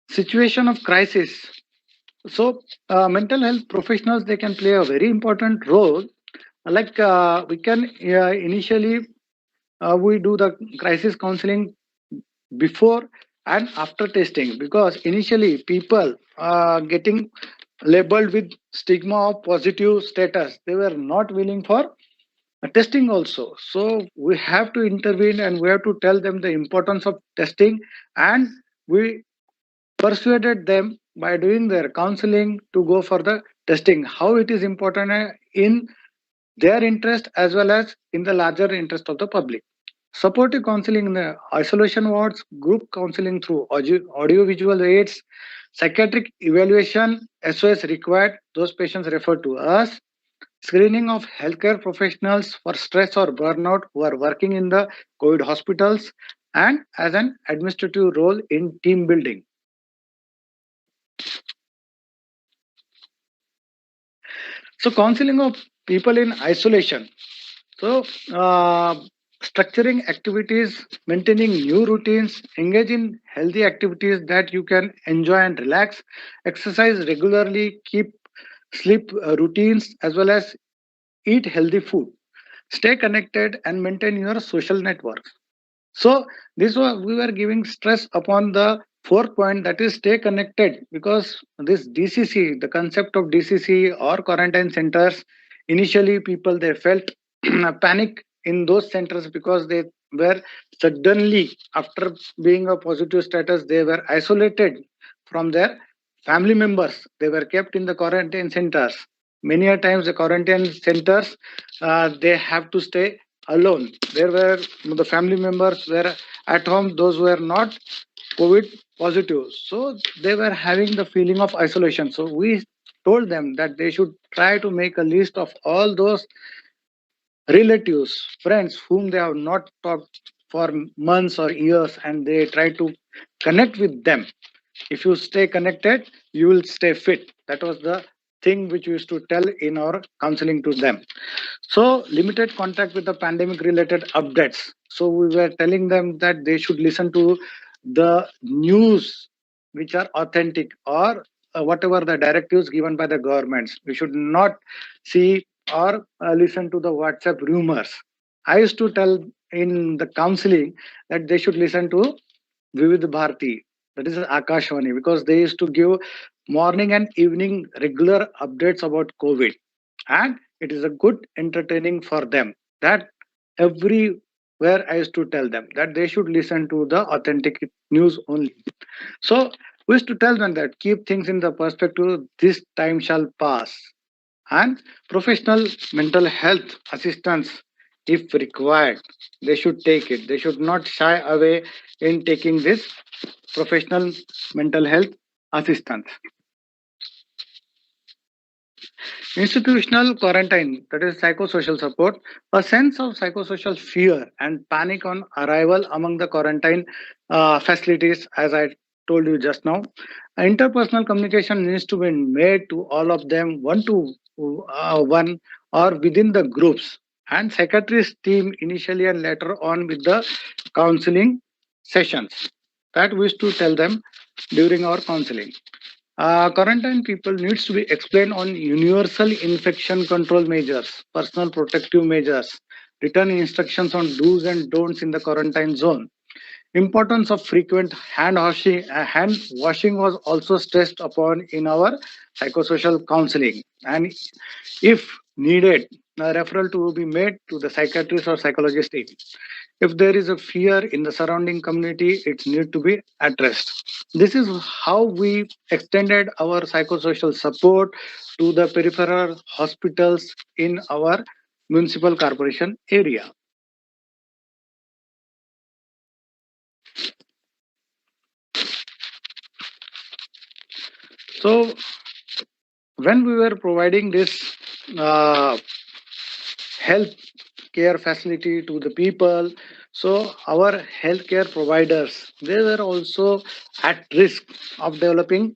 situation of crisis, so mental health professionals, they can play a very important role. Like we can initially we do the crisis counseling before and after testing, because initially people getting labeled with stigma of positive status, they were not willing for testing also. So we have to intervene and we have to tell them the importance of testing, and we persuaded them by doing their counseling to go for the testing, how it is important in their interest as well as in the larger interest of the public. Supportive counseling in the isolation wards, group counseling through audio-visual aids, psychiatric evaluation, SOS required, those patients referred to us, screening of healthcare professionals for stress or burnout who are working in the COVID hospitals, and as an administrative role in team building. So counseling of people in isolation. So structuring activities, maintaining new routines, engage in healthy activities that you can enjoy and relax, exercise regularly, keep sleep routines, as well as eat healthy food, stay connected and maintain your social networks. So this was, we were giving stress upon the fourth point, that is stay connected, because this DCC, the concept of DCC or quarantine centers, initially people they felt panic in those centers because they were suddenly, after being a positive status, they were isolated from their family members. They were kept in the quarantine centers. Many a times the quarantine centers, they have to stay alone. There were the family members were at home, those were not COVID positive. So they were having the feeling of isolation. So we told them that they should try to make a list of all those relatives, friends whom they have not talked for months or years, and they try to connect with them. If you stay connected, you will stay fit. That was the thing which we used to tell in our counseling to them. So, limited contact with the pandemic related updates. So, we were telling them that they should listen to the news which are authentic, or whatever the directives given by the governments. We should not see or listen to the WhatsApp rumors. I used to tell in the counseling that they should listen to Vivid Bharati, that is Akashvani, because they used to give morning and evening regular updates about COVID, and it is a good entertaining for them. That everywhere I used to tell them that they should listen to the authentic news only. So we used to tell them that keep things in the perspective. This time shall pass, and professional mental health assistance, if required, they should take it. They should not shy away in taking this professional mental health assistance. Institutional quarantine, that is psychosocial support, a sense of psychosocial fear and panic on arrival among the quarantine facilities, as I told you just now. Interpersonal communication needs to be made to all of them, one to one, or within the groups. And psychiatrist team initially and later on with the counseling sessions. That we used to tell them during our counseling. Quarantine people needs to be explained on universal infection control measures, personal protective measures, written instructions on do's and don'ts in the quarantine zone. Importance of frequent hand washing was also stressed upon in our psychosocial counseling, and if needed, a referral to be made to the psychiatrist or psychologist team. If there is a fear in the surrounding community, it needs to be addressed. This is how we extended our psychosocial support to the peripheral hospitals in our municipal corporation area. So, when we were providing this health care facility to the people, so our healthcare providers, they were also at risk of developing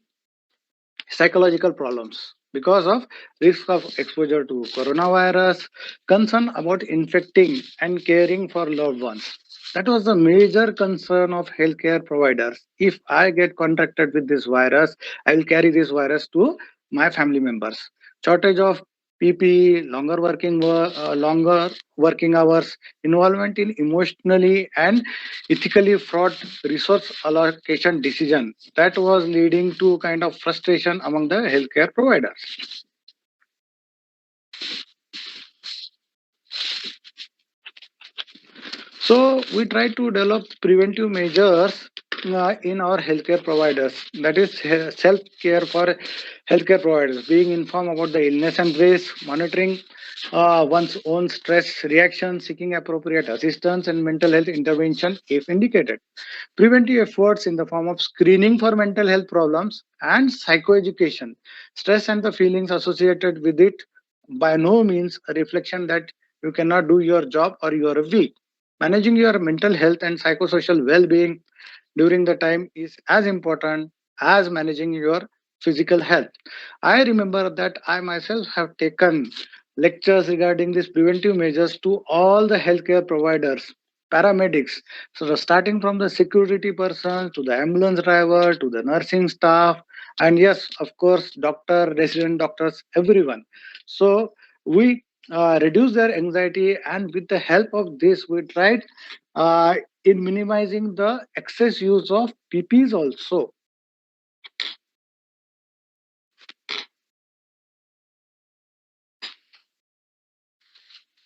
psychological problems because of risk of exposure to coronavirus, concern about infecting and caring for loved ones. That was the major concern of healthcare providers. If I get contracted with this virus, I will carry this virus to my family members. Shortage of PPE, longer working hours, involvement in emotionally and ethically fraught resource allocation decision, that was leading to kind of frustration among the healthcare providers. So we try to develop preventive measures in our healthcare providers. That is self-care for healthcare providers, being informed about the illness and risk, monitoring one's own stress reaction, seeking appropriate assistance and mental health intervention if indicated. Preventive efforts in the form of screening for mental health problems and psychoeducation. Stress and the feelings associated with it by no means a reflection that you cannot do your job or you are weak. Managing your mental health and psychosocial well-being during the time is as important as managing your physical health. I remember that I myself have taken lectures regarding these preventive measures to all the healthcare providers, paramedics. So, starting from the security person to the ambulance driver to the nursing staff, and yes, of course, doctor, resident doctors, everyone. So, we reduce their anxiety, and with the help of this, we tried in minimizing the excess use of PPs also.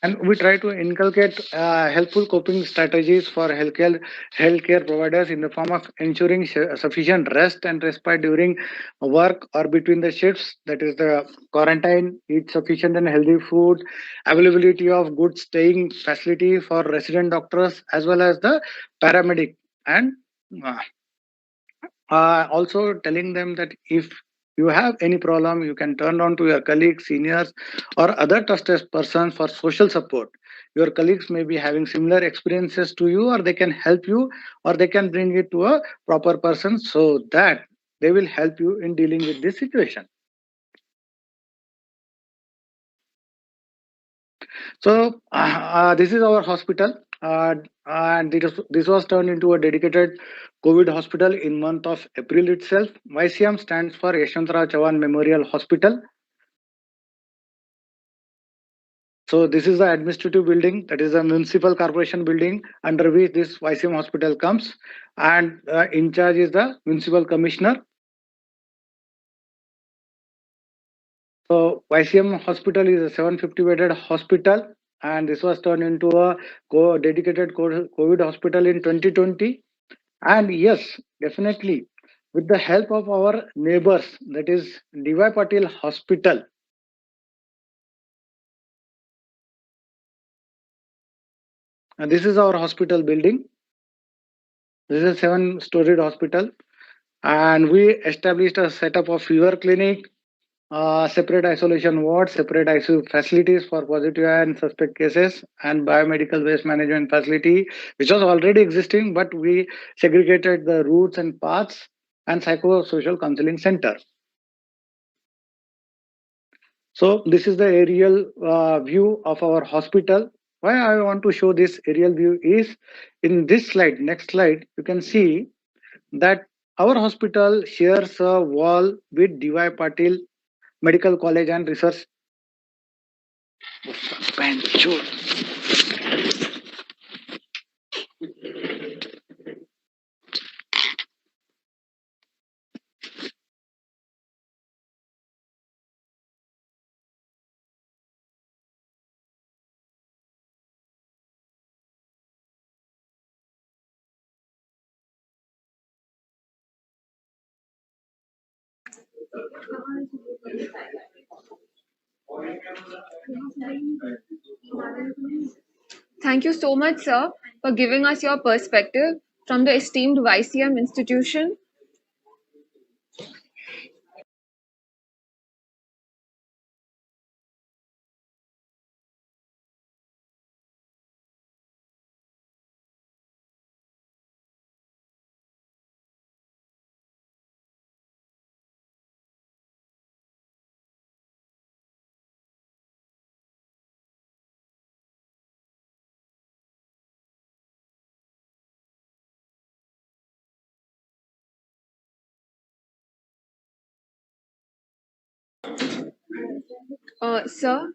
And we try to inculcate helpful coping strategies for healthcare providers in the form of ensuring sufficient rest and respite during work or between the shifts. That is the quarantine, eat sufficient and healthy food, availability of good staying facility for resident doctors as well as the paramedic, and also telling them that if you have any problem, you can turn on to your colleagues, seniors, or other trusted persons for social support. Your colleagues may be having similar experiences to you, or they can help you, or they can bring it to a proper person so that they will help you in dealing with this situation. So this is our hospital, and this was turned into a dedicated COVID hospital in month of April itself. YCM stands for Yashwantrao Chavan Memorial Hospital. So this is the administrative building, that is a municipal corporation building under which this YCM hospital comes, and in charge is the municipal commissioner. So YCM hospital is a 750 bedded hospital, and this was turned into a dedicated COVID hospital in 2020. And yes, definitely, with the help of our neighbors, that is DY Patil Hospital. And this is our hospital building. This is a 7-storied hospital, and we established a setup of fever clinic, separate isolation ward, separate ICU facilities for positive and suspect cases, and biomedical waste management facility, which was already existing, but we segregated the routes and paths, and psychosocial counseling center. So this is the aerial view of our hospital. Why I want to show this aerial view is in this slide, next slide, you can see that our hospital shares a wall with DY Patil Medical College and Research. Thank you so much, sir, for giving us your perspective from the esteemed YCM institution. Sir, sir,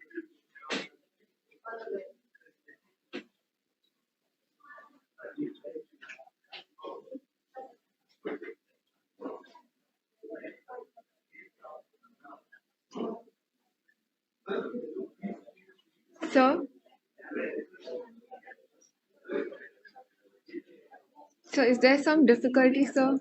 sir, is there some difficulty, sir?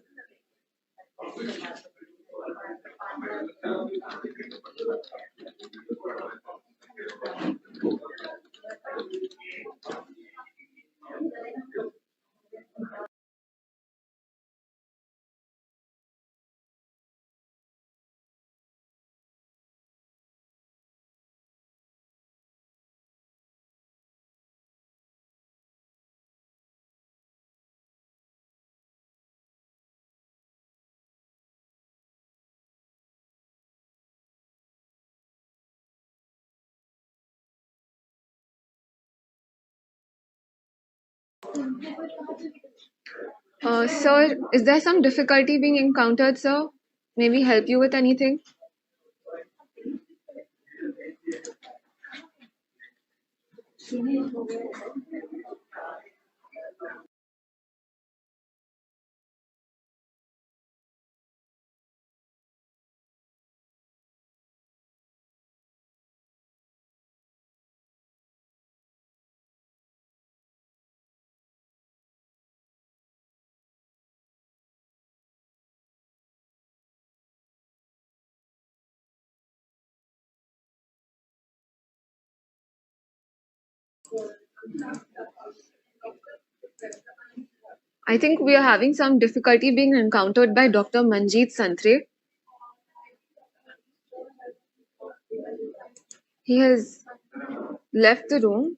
Sir, is there some difficulty being encountered, sir? May we help you with anything? I think we are having some difficulty being encountered by Dr. Manjeet Santre. He has left the room.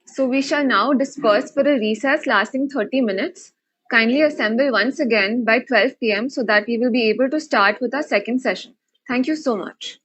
So we shall now disperse for a recess lasting 30 minutes. Kindly assemble once again by 12 p.m. so that we will be able to start with our second session. Thank you so much.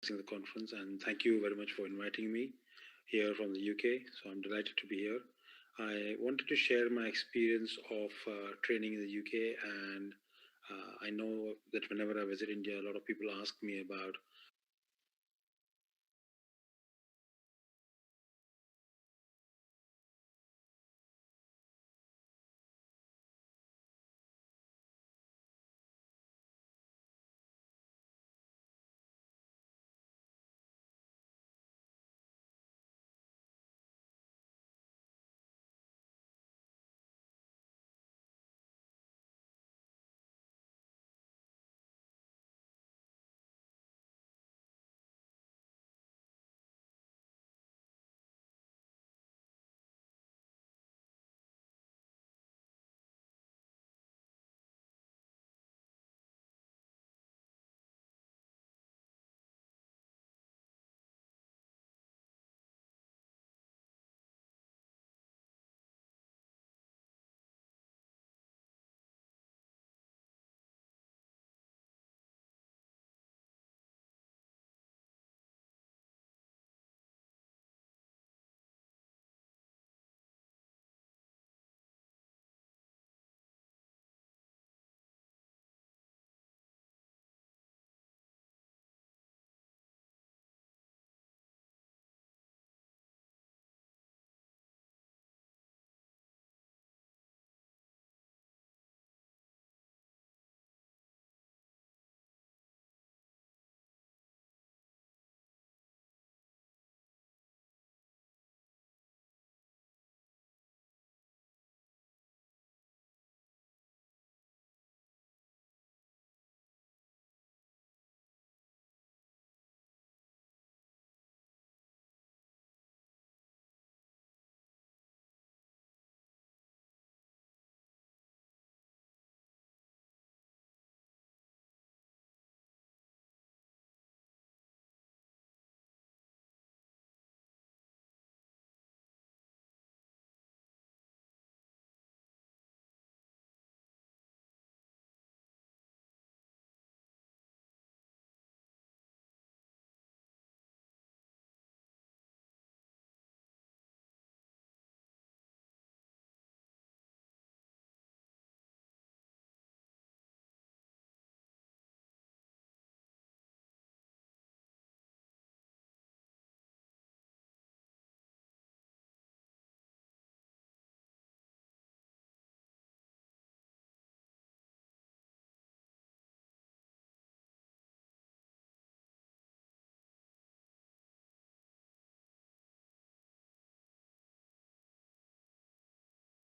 The conference, and thank you very much for inviting me here from the UK. So I'm delighted to be here. I wanted to share my experience of training in the UK, and I know that whenever I visit India, a lot of people ask me about